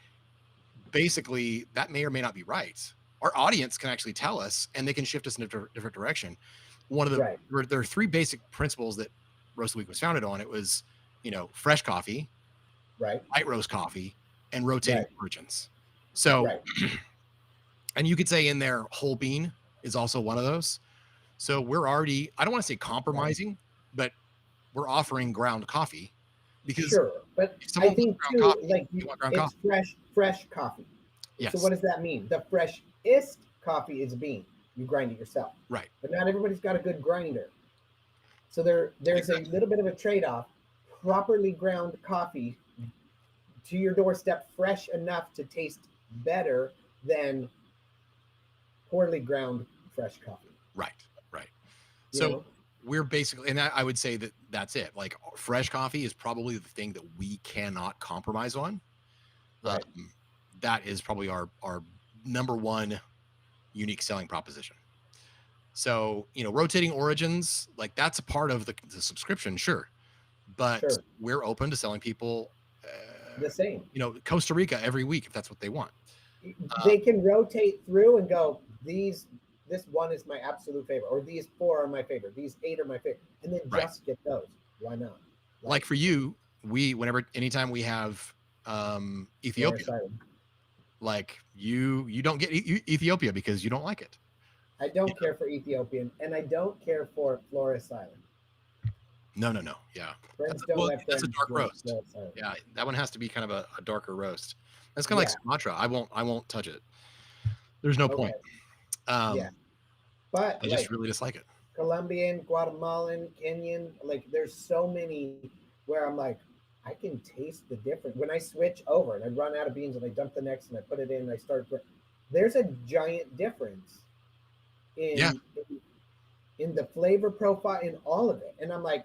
S1: basically that may or may not be right. Our audience can actually tell us, and they can shift us in a different direction. One of the
S2: Right.
S1: there are three basic principles that Roast Week was founded on. It was, fresh coffee,
S2: Right.
S1: light roast coffee, and rotating
S2: Right.
S1: origins. So,
S2: Right.
S1: and you could say in there, whole bean is also one of those. So we're already, I don't want to say
S2: Right.
S1: compromising, but we're offering ground coffee because
S2: Sure, but
S1: if
S2: I
S1: someone wants
S2: think
S1: ground
S2: too,
S1: coffee,
S2: like
S1: they want ground
S2: it's
S1: coffee.
S2: fresh coffee. So what
S1: Yes.
S2: does that mean? The freshest coffee is a bean. You grind it yourself,
S1: Right.
S2: but not everybody's got a good grinder. So there's a
S1: Exactly.
S2: little bit of a trade-off. Properly ground coffee to your doorstep, fresh enough to taste better than poorly ground fresh coffee.
S1: Right. Right.
S2: You
S1: So
S2: know,
S1: we're basically, and I would say that that's it. Like fresh coffee is probably the thing that we cannot compromise on. Um,
S2: right?
S1: that is probably our number one unique selling proposition. So, rotating origins, like that's a part of the subscription, sure. But
S2: Sure,
S1: we're open to selling people,
S2: the same.
S1: Costa Rica every week if that's what they want. Uh,
S2: They can rotate through and go, this one is my absolute favorite, or these four are my favorite, these eight are my favorite, and then
S1: right.
S2: just get those. Why not?
S1: Like
S2: Like
S1: for you, anytime we have
S2: Flores
S1: Ethiopia,
S2: Island.
S1: like you don't get Ethiopia because you don't like it.
S2: I don't care for Ethiopian, and I don't care for Flores Island.
S1: No, no, no. Yeah.
S2: Friends don't let
S1: That's a
S2: friends
S1: dark
S2: drink
S1: roast.
S2: Flores Island.
S1: Yeah, that one has to be kind of a darker roast. That's kind of like
S2: Yeah.
S1: Sumatra. I won't touch it. There's no
S2: Okay.
S1: point.
S2: Yeah.
S1: Um,
S2: But
S1: I just
S2: like
S1: really dislike it.
S2: Colombian, Guatemalan, Kenyan, like there's so many where I'm like, I can taste the difference. When I switch over and I run out of beans and I dump the next and I put it in and I start, there's a giant difference
S1: Yeah,
S2: in the flavor profile in all of it. And I'm like,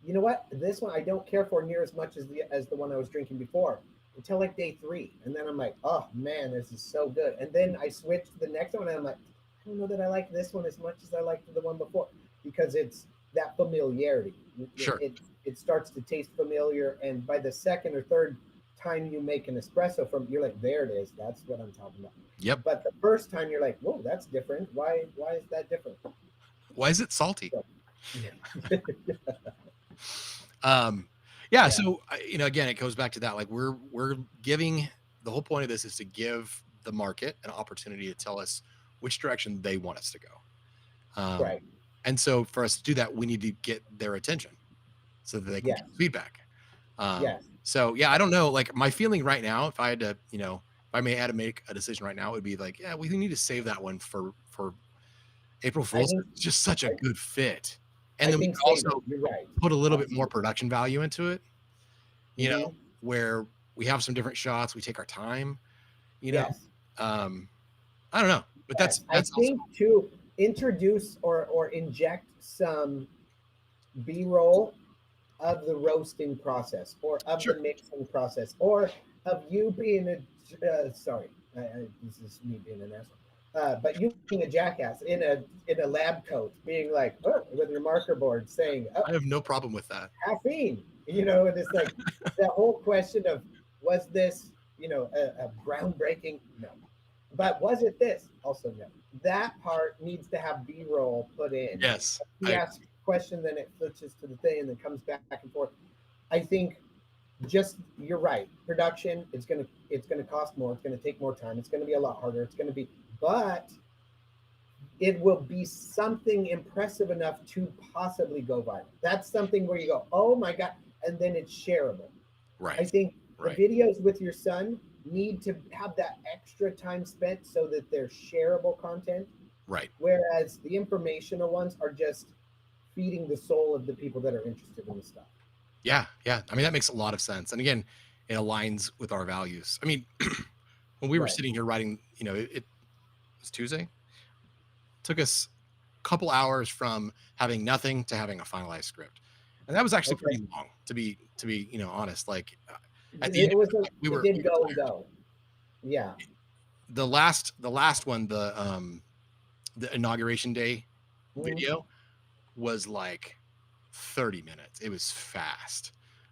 S2: you know what? This one I don't care for near as much as the one I was drinking before until like day three. And then I'm like, oh man, this is so good. And then I switch to the next one and I'm like, I don't know that I like this one as much as I liked the one before because it's that familiarity.
S1: sure.
S2: It starts to taste familiar, and by the second or third time you make an espresso from, you're like, there it is. That's what I'm talking about.
S1: Yep.
S2: But the first time you're like, whoa, that's different. Why is that different?
S1: Why is it salty?
S2: So, yeah.
S1: Yeah.
S2: Yeah.
S1: So again, it goes back to that. Like we're giving the whole point of this is to give the market an opportunity to tell us which direction they want us to go.
S2: Right.
S1: And so for us to do that, we need to get their attention so that they can
S2: Yes.
S1: give feedback.
S2: Yes.
S1: So yeah, I don't know. Like my feeling right now, if I had to, if I may had to make a decision right now, it would be like, yeah, we need to save that one for April
S2: I
S1: Fool's.
S2: think
S1: It's just such a
S2: I,
S1: good fit. And
S2: I
S1: then we
S2: think
S1: can
S2: save it.
S1: also
S2: You're right.
S1: put a little bit more
S2: Absolutely.
S1: production value into it,
S2: Mm-hmm.
S1: where we have some different shots, we take our time, you know.
S2: Yes.
S1: I don't know, but
S2: Yes. I
S1: that's also
S2: think to introduce or inject some B-roll of the roasting process or of the
S1: sure.
S2: mixing process or of you being sorry, this is me being an asshole. But you being a jackass in a lab coat, being like, oh, with your marker board saying, oh,
S1: I have no problem with that.
S2: caffeine, and it's like the whole question of, was this, a groundbreaking? No. But was it this? Also no. That part needs to have B-roll put in.
S1: Yes.
S2: He asks a question, then it switches to the thing and then comes back and forth. I think just, you're right. Production, it's gonna cost more, it's gonna take more time, it's gonna be a lot harder, but it will be something impressive enough to possibly go viral. That's something where you go, oh my God, and then it's shareable.
S1: Right.
S2: I think the
S1: Right.
S2: videos with your son need to have that extra time spent so that they're shareable content,
S1: Right.
S2: whereas the informational ones are just feeding the soul of the people that are interested in the stuff.
S1: Yeah. Yeah. I mean, that makes a lot of sense. And again, it aligns with our values. I mean, when we were
S2: Right.
S1: sitting here writing, it was Tuesday. Took us a couple hours from having nothing to having a finalized script. And that was actually
S2: Okay.
S1: pretty long to be, honest. Like at the end
S2: It was
S1: of it, we
S2: it
S1: were
S2: did go and
S1: tired.
S2: go. Yeah.
S1: The last one, the inauguration day
S2: Mhm.
S1: video was like 30 minutes. It was fast.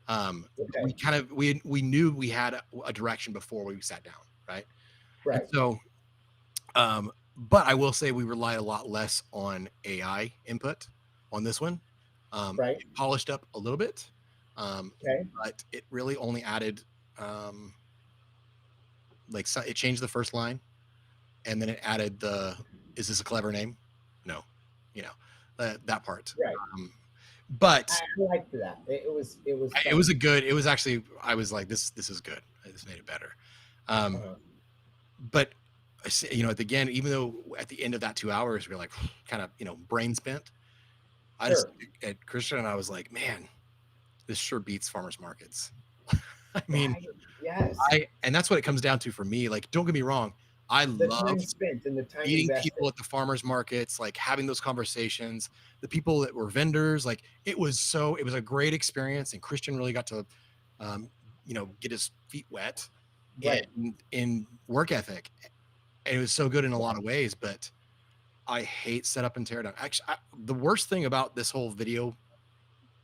S2: Okay.
S1: We knew we had a direction before we sat down, right? And
S2: Right.
S1: so, but I will say we relied a lot less on AI input on this one.
S2: Right.
S1: It polished up a little bit, um,
S2: Okay.
S1: but it really only added um, like so it changed the first line, and then it added the "Is this a clever name?" No, you know that part.
S2: Right.
S1: Um, but
S2: I liked that. It was
S1: it was
S2: fun.
S1: a good. It was actually. I was like, this is good. This made it better. Um,
S2: Uh-huh.
S1: but again, even though at the end of that 2 hours we're like kind of brain spent, I just
S2: Sure.
S1: at Christian and I was like, man, this sure beats farmers markets. I mean,
S2: Right. Yes.
S1: and that's what it comes down to for me. Like, don't get me wrong, I
S2: The time
S1: loved
S2: spent and the time
S1: meeting
S2: invested.
S1: people at the farmers markets, like having those conversations, the people that were vendors, like it was a great experience. And Christian really got to, um, get his feet wet
S2: Right.
S1: in work ethic. And it was so good in a
S2: Yeah.
S1: lot of ways, but I hate setup and teardown. Actually, the worst thing about this whole video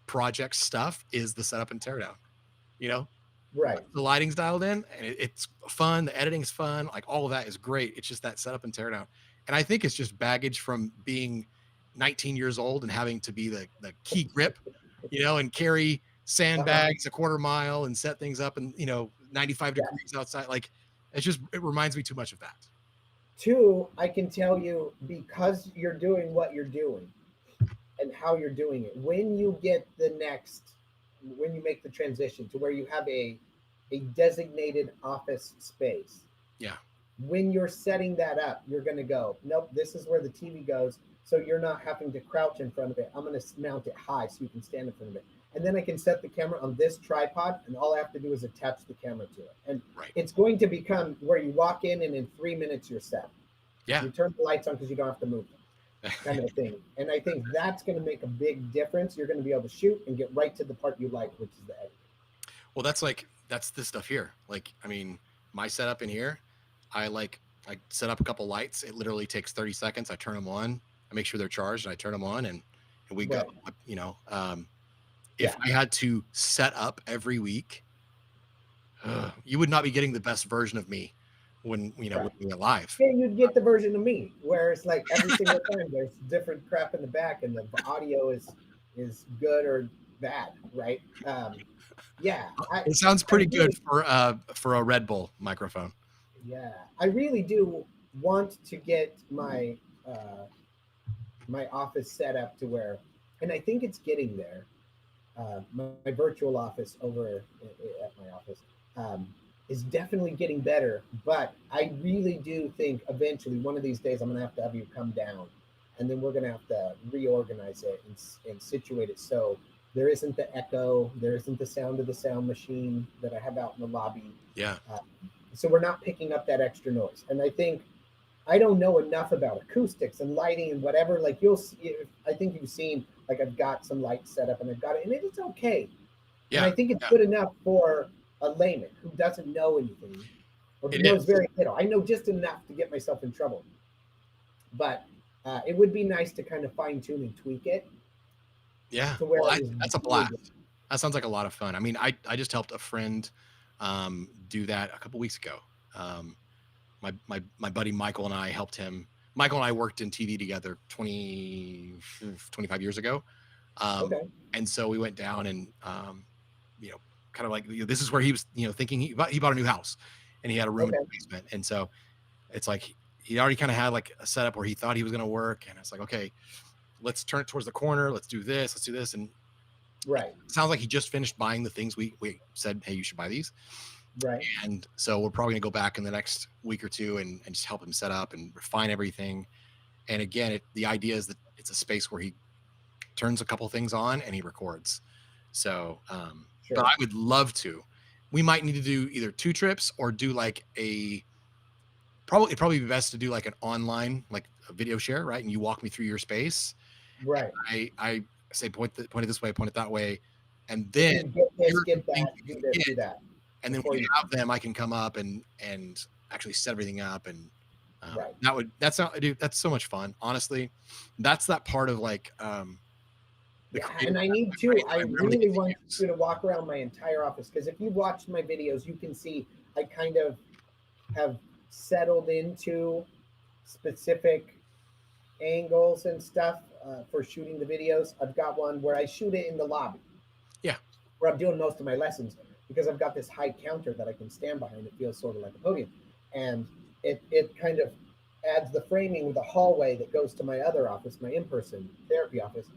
S1: project stuff is the setup and teardown. You know,
S2: Right.
S1: the lighting's dialed in and it's fun. The editing's fun. Like all of that is great. It's just that setup and teardown. And I think it's just baggage from being 19 years old and having to be the key grip, and carry
S2: Uh-huh.
S1: sandbags a quarter mile and set things up and, 95
S2: Yeah.
S1: degrees outside. Like it reminds me too much of that.
S2: Two, I can tell you because you're doing what you're doing and how you're doing it. When you make the transition to where you have a designated office space,
S1: Yeah.
S2: when you're setting that up, you're going to go, nope, this is where the TV goes. So you're not having to crouch in front of it. I'm going to mount it high so you can stand in front of it. And then I can set the camera on this tripod, and all I have to do is attach the camera to it. And
S1: Right.
S2: it's going to become where you walk in, and in 3 minutes, you're set.
S1: Yeah.
S2: You turn the lights on because you don't have to move them, kind of a thing. And I think that's going to make a big difference. You're going to be able to shoot and get right to the part you like, which is the editing.
S1: Well, that's this stuff here. Like, I mean, my setup in here, I set up a couple lights. It literally takes 30 seconds. I turn them on. I make sure they're charged and I turn them on and we go,
S2: Right.
S1: if
S2: Yeah.
S1: I had to set up every week, you would not be getting the best version of me when,
S2: Right.
S1: when we were live.
S2: Yeah, you'd get the version of me where it's like every single time there's different crap in the back and the audio is good or bad, right? Yeah,
S1: It sounds
S2: I
S1: pretty good
S2: really,
S1: for a Red Bull microphone.
S2: yeah, I really do want to get my office set up to where, and I think it's getting there. My virtual office over at my office is definitely getting better, but I really do think eventually one of these days I'm going to have you come down, and then we're going to have to reorganize it and situate it so there isn't the echo, there isn't the sound of the sound machine that I have out in the lobby.
S1: Yeah.
S2: So we're not picking up that extra noise. And I think I don't know enough about acoustics and lighting and whatever. Like you'll see, I think you've seen, like I've got some lights set up and I've got it, and it's okay. And
S1: Yeah.
S2: I think it's
S1: Yeah.
S2: good enough for a layman who doesn't know anything or
S1: It
S2: knows
S1: is.
S2: very little. I know just enough to get myself in trouble, but it would be nice to kind of fine tune and tweak it
S1: Yeah.
S2: to where
S1: Well,
S2: it was
S1: that's a
S2: really
S1: blast.
S2: good.
S1: That sounds like a lot of fun. I mean, I just helped a friend do that a couple weeks ago. My buddy Michael and I helped him. Michael and I worked in TV together 25 years ago.
S2: Okay.
S1: And so we went down and, kind of like, this is where he was, thinking he bought a new house and he had a room in
S2: Okay.
S1: the basement. And so it's like, he already kind of had like a setup where he thought he was going to work. And it's like, okay, let's turn it towards the corner. Let's do this. Let's do this. And
S2: Right.
S1: it sounds like he just finished buying the things we said, hey, you should buy these.
S2: Right.
S1: And so we're probably gonna go back in the next week or two and just help him set up and refine everything. And again, the idea is that it's a space where he turns a couple things on and he records. So,
S2: Sure.
S1: but I would love to. We might need to do either 2 trips or do like it'd probably be best to do like an online, like a video share, right? And you walk me through your space.
S2: Right.
S1: I say point it this way, point it that way, and
S2: If
S1: then
S2: you get this,
S1: here are
S2: get
S1: the things
S2: that,
S1: you
S2: do
S1: can
S2: this,
S1: get.
S2: do that.
S1: And then
S2: Before
S1: when you
S2: you
S1: have them, I can come up and actually set everything up. And
S2: right.
S1: that's not, dude, that's so much fun. Honestly, that's that part of like The
S2: Yeah,
S1: creative
S2: and I need
S1: aspect,
S2: to.
S1: right?
S2: I
S1: I rarely
S2: really
S1: get to
S2: want
S1: use.
S2: you to walk around my entire office because if you watched my videos, you can see I kind of have settled into specific angles and stuff for shooting the videos. I've got one where I shoot it in the lobby
S1: Yeah,
S2: where I'm doing most of my lessons because I've got this high counter that I can stand behind. It feels sort of like a podium, and it kind of adds the framing with a hallway that goes to my other office, my in-person therapy office,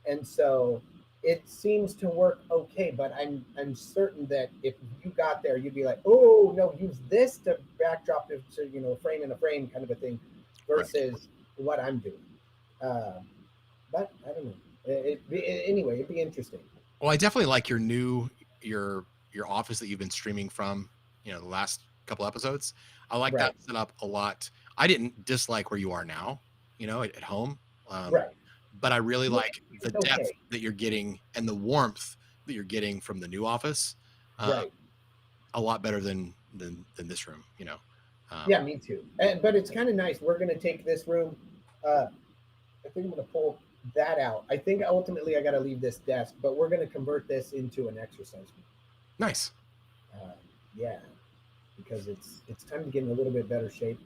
S2: and so it seems to work okay. But I'm certain that if you got there, you'd be like, oh no, use this to backdrop to frame in a frame kind of a thing,
S1: right.
S2: versus what I'm doing. Uh, but I don't know. Anyway, it'd be interesting.
S1: Well, I definitely like your office that you've been streaming from, the last couple episodes. I like that
S2: Right.
S1: set up a lot. I didn't dislike where you are now, at home. Um,
S2: Right.
S1: but I really
S2: Yeah,
S1: like the
S2: it's
S1: depth
S2: okay.
S1: that you're getting and the warmth that you're getting from the new office. Uh,
S2: Right.
S1: a lot better than this room. Um,
S2: Yeah, me too. But it's kind of nice. We're going to take this room. Uh, I think I'm going to pull that out. I think ultimately I got to leave this desk, but we're going to convert this into an exercise room.
S1: nice.
S2: Uh, yeah, because it's time to get in a little bit better shape.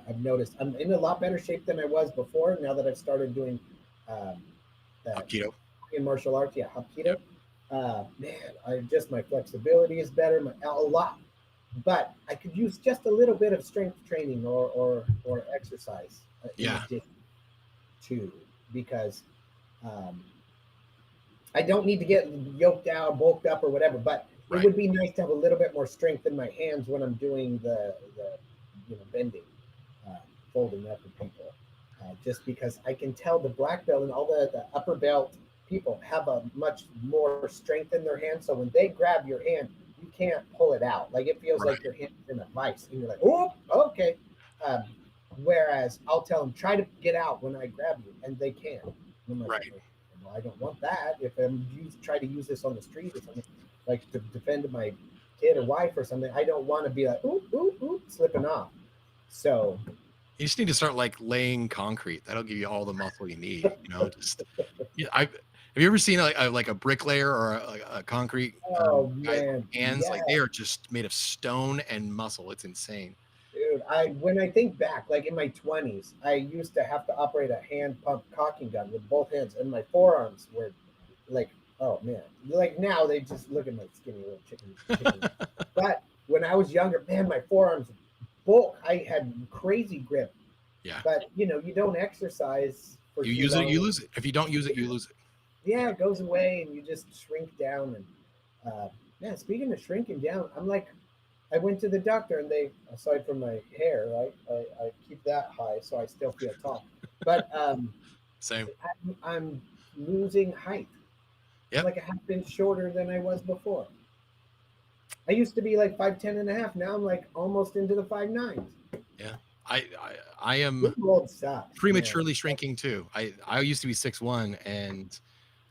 S2: I've noticed I'm in a lot better shape than I was before. Now that I've started doing um, that
S1: Keto.
S2: in martial arts, yeah,
S1: Yep.
S2: Hapkido. Man, I just my flexibility is better, a lot. But I could use just a little bit of strength training or exercise in
S1: Yeah.
S2: addition to because um, I don't need to get yoked out, bulked up, or whatever. But it
S1: Right.
S2: would be nice to have a little bit more strength in my hands when I'm doing the bending, uh, folding up with people. Just because I can tell the black belt and all the upper belt people have a much more strength in their hand. So when they grab your hand, you can't pull it out. Like it feels
S1: Right.
S2: like your hand is in a vice, and you're like, oh, okay. Um, Whereas I'll tell them try to get out when I grab you, and they can. And I'm like,
S1: Right.
S2: well, I don't want that. If I'm try to use this on the street or something, like to defend my kid or wife or something, I don't want to be like, oop, oop, oop, slipping off. So
S1: You just need to start like laying concrete. That'll give you all the muscle you need. Just yeah. Have you ever seen like a bricklayer or a concrete
S2: oh
S1: guy's
S2: man,
S1: hands? Like
S2: yeah,
S1: they are just made of stone and muscle. It's insane.
S2: dude. I when I think back, like in my 20s, I used to have to operate a hand pump caulking gun with both hands, and my forearms were like, oh man, like now they just look at my skinny little chicken. But when I was younger, man, my forearms bulk. I had crazy grip,
S1: Yeah.
S2: but you don't exercise for
S1: You
S2: too
S1: use it, you
S2: long.
S1: lose it. If you don't use it, you lose it.
S2: Yeah,
S1: Yeah.
S2: it goes away and you just shrink down. And man, speaking of shrinking down, I'm like, I went to the doctor and they, aside from my hair, right, I keep that high so I still feel tall. But
S1: Same.
S2: I'm losing height. I'm
S1: Yep.
S2: like a half inch shorter than I was before. I used to be like 5'10" and a half. Now I'm like almost into the 5'9".
S1: Yeah. I am
S2: This world sucks, man.
S1: prematurely shrinking too. I used to be 6'1", and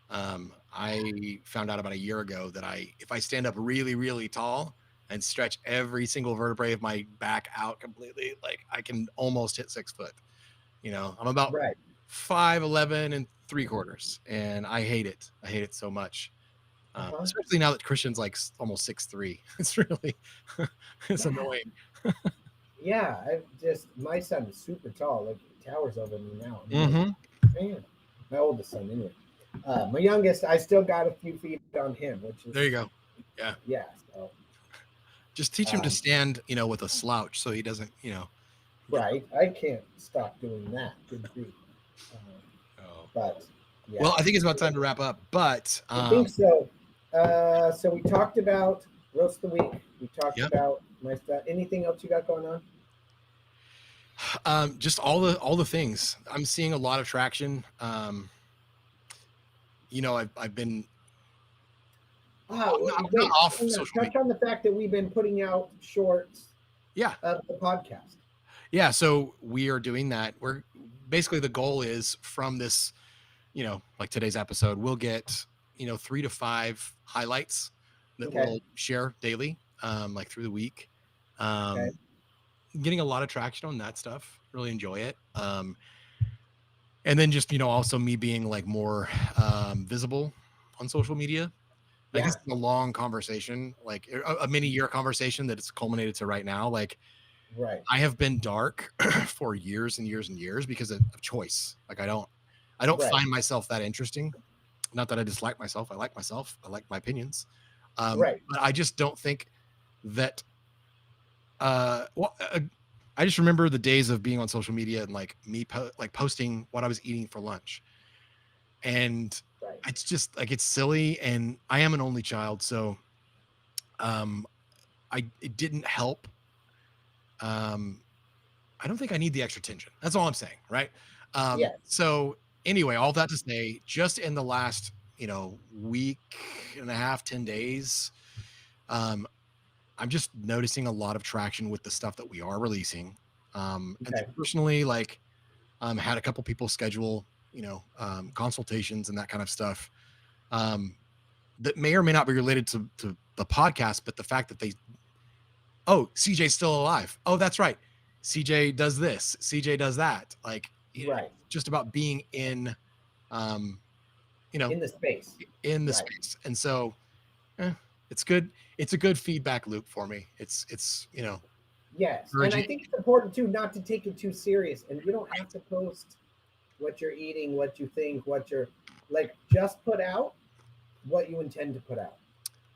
S1: I found out about a year ago that if I stand up really, really tall and stretch every single vertebrae of my back out completely, like I can almost hit 6 foot. I'm about
S2: Right.
S1: 5'11" and 3/4, and I hate it. I hate it so much.
S2: Uh-huh.
S1: Especially now that Christian's like almost 6'3". It's really, it's
S2: Yeah.
S1: annoying.
S2: Yeah. I just my son is super tall, like he towers over me now. And I'm like,
S1: Hmm.
S2: man, my oldest son anyway. My youngest, I still got a few feet on him, which
S1: There you
S2: is
S1: go. Yeah.
S2: yeah. So
S1: Just teach him to
S2: um,
S1: stand, with a slouch so he doesn't, get.
S2: right, I can't stop doing that. Good grief. Uh,
S1: Oh.
S2: but yeah,
S1: Well, I think it's about time to wrap up, but
S2: I think so. So we talked about roast the week. We talked
S1: yeah,
S2: about my stuff. Anything else you got going on?
S1: just all the things. I'm seeing a lot of traction. I've been I'm not
S2: Wait,
S1: off
S2: hang on.
S1: social
S2: Touch
S1: media.
S2: on the fact that we've been putting out shorts
S1: Yeah.
S2: of the podcast.
S1: Yeah, so we are doing that. We're basically the goal is from this, like today's episode, we'll get, 3 to 5 highlights that
S2: Okay.
S1: we'll share daily, like through the week.
S2: Okay.
S1: Um, Getting a lot of traction on that stuff. Really enjoy it. And then just, also me being like more visible on social media. Like this
S2: Yeah.
S1: is a long conversation, like a mini year conversation that it's culminated to right now. Like
S2: Right.
S1: I have been dark for years and years and years because of choice. Like I don't
S2: Right.
S1: find myself that interesting. Not that I dislike myself. I like myself. I like my opinions.
S2: Right.
S1: But I just don't think that well, I just remember the days of being on social media and like me like posting what I was eating for lunch. And
S2: Right.
S1: it's just like it's silly, and I am an only child, so um it didn't help. Um I don't think I need the extra attention. That's all I'm saying, right?
S2: Yes.
S1: So anyway, all that to say, just in the last, week and a half, 10 days, um, I'm just noticing a lot of traction with the stuff that we are releasing. And
S2: Okay.
S1: then personally, like, had a couple people schedule, consultations and that kind of stuff. Um, that may or may not be related to the podcast, but the fact that oh, CJ's still alive. Oh, that's right. CJ does this. CJ does that. Like,
S2: Right.
S1: just about being um, you know,
S2: In the space.
S1: in the
S2: Right.
S1: space. And so, eh, it's good. It's a good feedback loop for me. It's
S2: Yes. And I
S1: encouraging.
S2: think it's important too not to take it too serious. And you don't have to post what you're eating, what you think, what you're like, just put out what you intend to put out.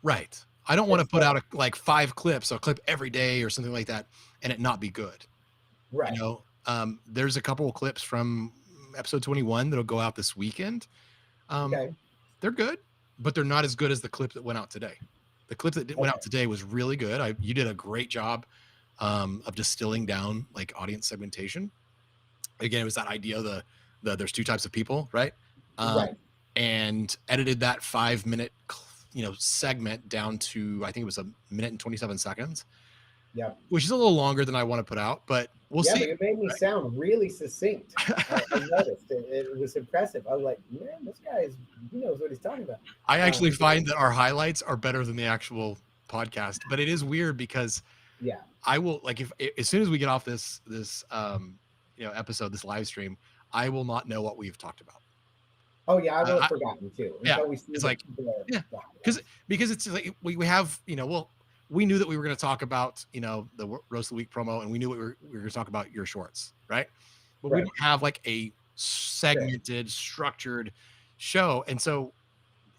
S1: Right. I don't want to
S2: It's
S1: put
S2: like,
S1: out like 5 clips or a clip every day or something like that and it not be good.
S2: right.
S1: There's a couple of clips from episode 21 that'll go out this weekend. Um,
S2: Okay.
S1: they're good, but they're not as good as the clip that went out today. The clip that went
S2: Okay.
S1: out today was really good. You did a great job of distilling down like audience segmentation. Again, it was that idea the there's two types of people, right? Um,
S2: Right.
S1: and edited that 5 minute segment down to I think it was a minute and 27 seconds,
S2: Yep.
S1: which is a little longer than I want to put out, but we'll
S2: Yeah,
S1: see.
S2: but it made me sound really succinct. I noticed it was impressive. I was like, man, this guy he knows what he's talking about.
S1: I actually
S2: Yeah.
S1: find that our highlights are better than the actual podcast, but it is weird because
S2: Yeah.
S1: I will like if as soon as we get off this episode, this live stream, I will not know what we've talked about.
S2: Oh yeah, I will have
S1: I,
S2: forgotten too
S1: yeah,
S2: until we see
S1: it's
S2: the
S1: like
S2: people are
S1: yeah,
S2: yes.
S1: because it's like we have well we knew that we were going to talk about the roast of the week promo, and we knew we were going to talk about your shorts, right? But we
S2: Right.
S1: don't have like a
S2: Sure.
S1: segmented, structured show, and so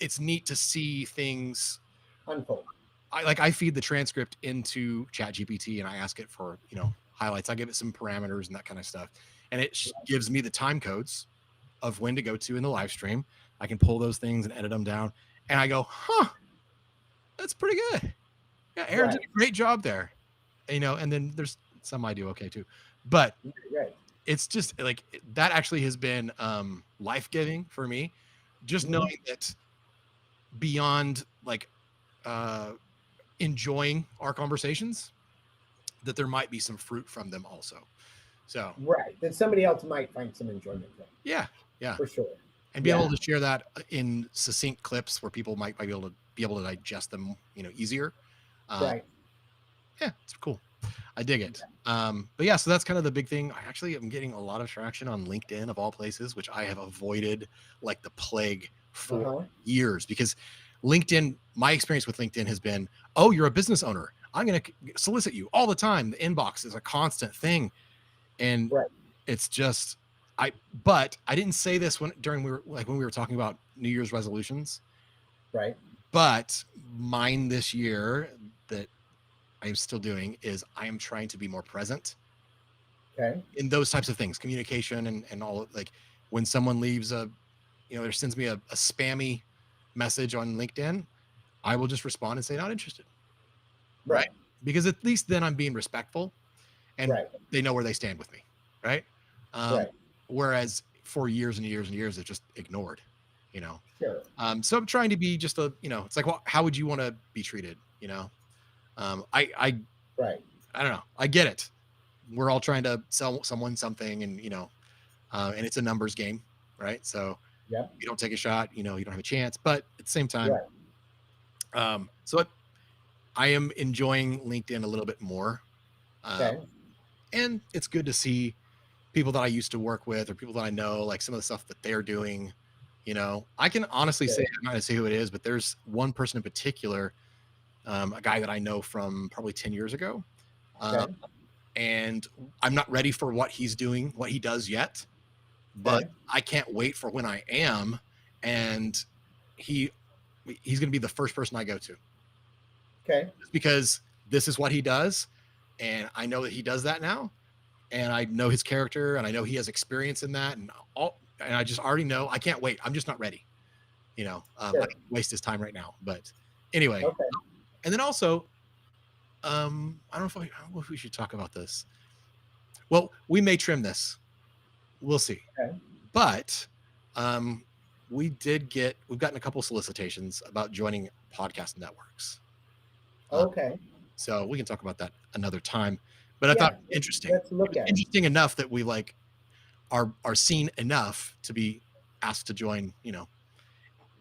S1: it's neat to see things.
S2: Unfold.
S1: I feed the transcript into Chat GPT and I ask it for highlights. I give it some parameters and that kind of stuff, and it gives me the time codes of when to go to in the live stream. I can pull those things and edit them down, and I go, huh, that's pretty good. Yeah, Aaron did
S2: Right.
S1: a great job there. And then there's some I do okay too, but
S2: Right.
S1: it's just like that actually has been life-giving for me, just
S2: Mm-hmm.
S1: knowing that beyond like uh enjoying our conversations, that there might be some fruit from them also. So
S2: Right. Then somebody else might find some enjoyment from it,
S1: yeah, yeah,
S2: for sure.
S1: and being able
S2: Yeah.
S1: to share that in succinct clips where people might be able to digest them, easier. Uh,
S2: Right.
S1: yeah, it's cool. I dig it. But yeah, so that's kind of the big thing. I actually am getting a lot of traction on LinkedIn of all places, which I have avoided like the plague for
S2: Uh-huh.
S1: years because LinkedIn, my experience with LinkedIn has been, oh, you're a business owner. I'm going to solicit you all the time. The inbox is a constant thing. And
S2: Right.
S1: it's just, but I didn't say this when we were talking about New Year's resolutions,
S2: Right.
S1: but mine this year that I am still doing is I am trying to be more present
S2: Okay.
S1: in those types of things, communication and all. Like when someone leaves or sends me a spammy message on LinkedIn, I will just respond and say not interested, right?
S2: Right.
S1: Because at least then I'm being respectful and
S2: Right.
S1: they know where they stand with me, right? Um,
S2: Right.
S1: Whereas for years and years and years, it's just ignored, you know.
S2: Sure.
S1: So I'm trying to be just it's like, well, how would you want to be treated,
S2: Right.
S1: I don't know. I get it. We're all trying to sell someone something, and and it's a numbers game, right? So
S2: Yep.
S1: you don't take a shot, you don't have a chance. But at the same time,
S2: Right.
S1: so I am enjoying LinkedIn a little bit more, um,
S2: Okay.
S1: and it's good to see people that I used to work with or people that I know, like some of the stuff that they're doing, I can honestly say, I'm not gonna say who it is, but there's one person in particular, a guy that I know from probably 10 years ago. Um,
S2: Okay.
S1: and I'm not ready for what he's doing, what he does yet, but
S2: Okay.
S1: I can't wait for when I am. And he's going to be the first person I go to.
S2: Okay.
S1: Just because this is what he does. And I know that he does that now. And I know his character and I know he has experience in that. And I just already know I can't wait. I'm just not ready. I
S2: Sure.
S1: don't waste his time right now. But anyway,
S2: Okay.
S1: and then also, I don't know if we should talk about this. Well, we may trim this. We'll see.
S2: Okay.
S1: But um, we've gotten a couple solicitations about joining podcast networks.
S2: Okay.
S1: So we can talk about that another time. But I thought
S2: Yeah.
S1: interesting.
S2: Let's look at it.
S1: Interesting enough that we are seen enough to be asked to join,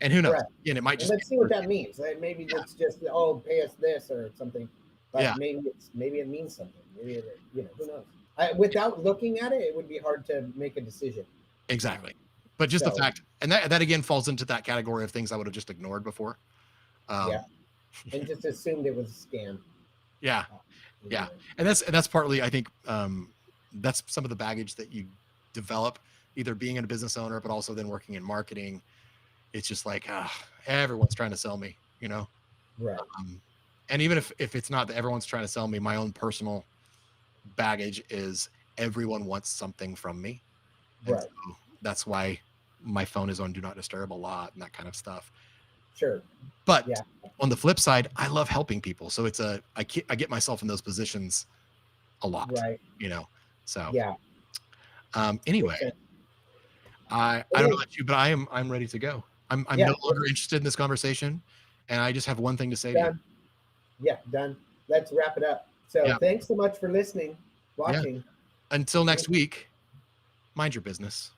S1: and who knows?
S2: Correct.
S1: And it might
S2: And
S1: just
S2: let's see what that means. Maybe
S1: Yeah.
S2: it's just pay us this or something. But
S1: Yeah.
S2: maybe it means something. Maybe who knows? Without looking at it, it would be hard to make a decision.
S1: Exactly. But just the fact, and that again falls into that category of things I would have just ignored before.
S2: Yeah. And just assumed it was a scam.
S1: Yeah. Yeah. And that's partly, I think, that's some of the baggage that you develop either being a business owner, but also then working in marketing. It's just like, everyone's trying to sell me,
S2: Right.
S1: And even if it's not that everyone's trying to sell me, my own personal baggage is everyone wants something from me. And
S2: Right.
S1: so that's why my phone is on do not disturb a lot and that kind of stuff.
S2: Sure.
S1: But
S2: Yeah.
S1: on the flip side, I love helping people. So I get myself in those positions a lot,
S2: Right.
S1: So
S2: Yeah.
S1: Anyway, I don't know about you, but I'm ready to go. I'm no longer interested in this conversation, and I just have one thing to say to you.
S2: Yeah, done. Let's wrap it up. So thanks so much for listening, watching.
S1: Until next week, mind your business.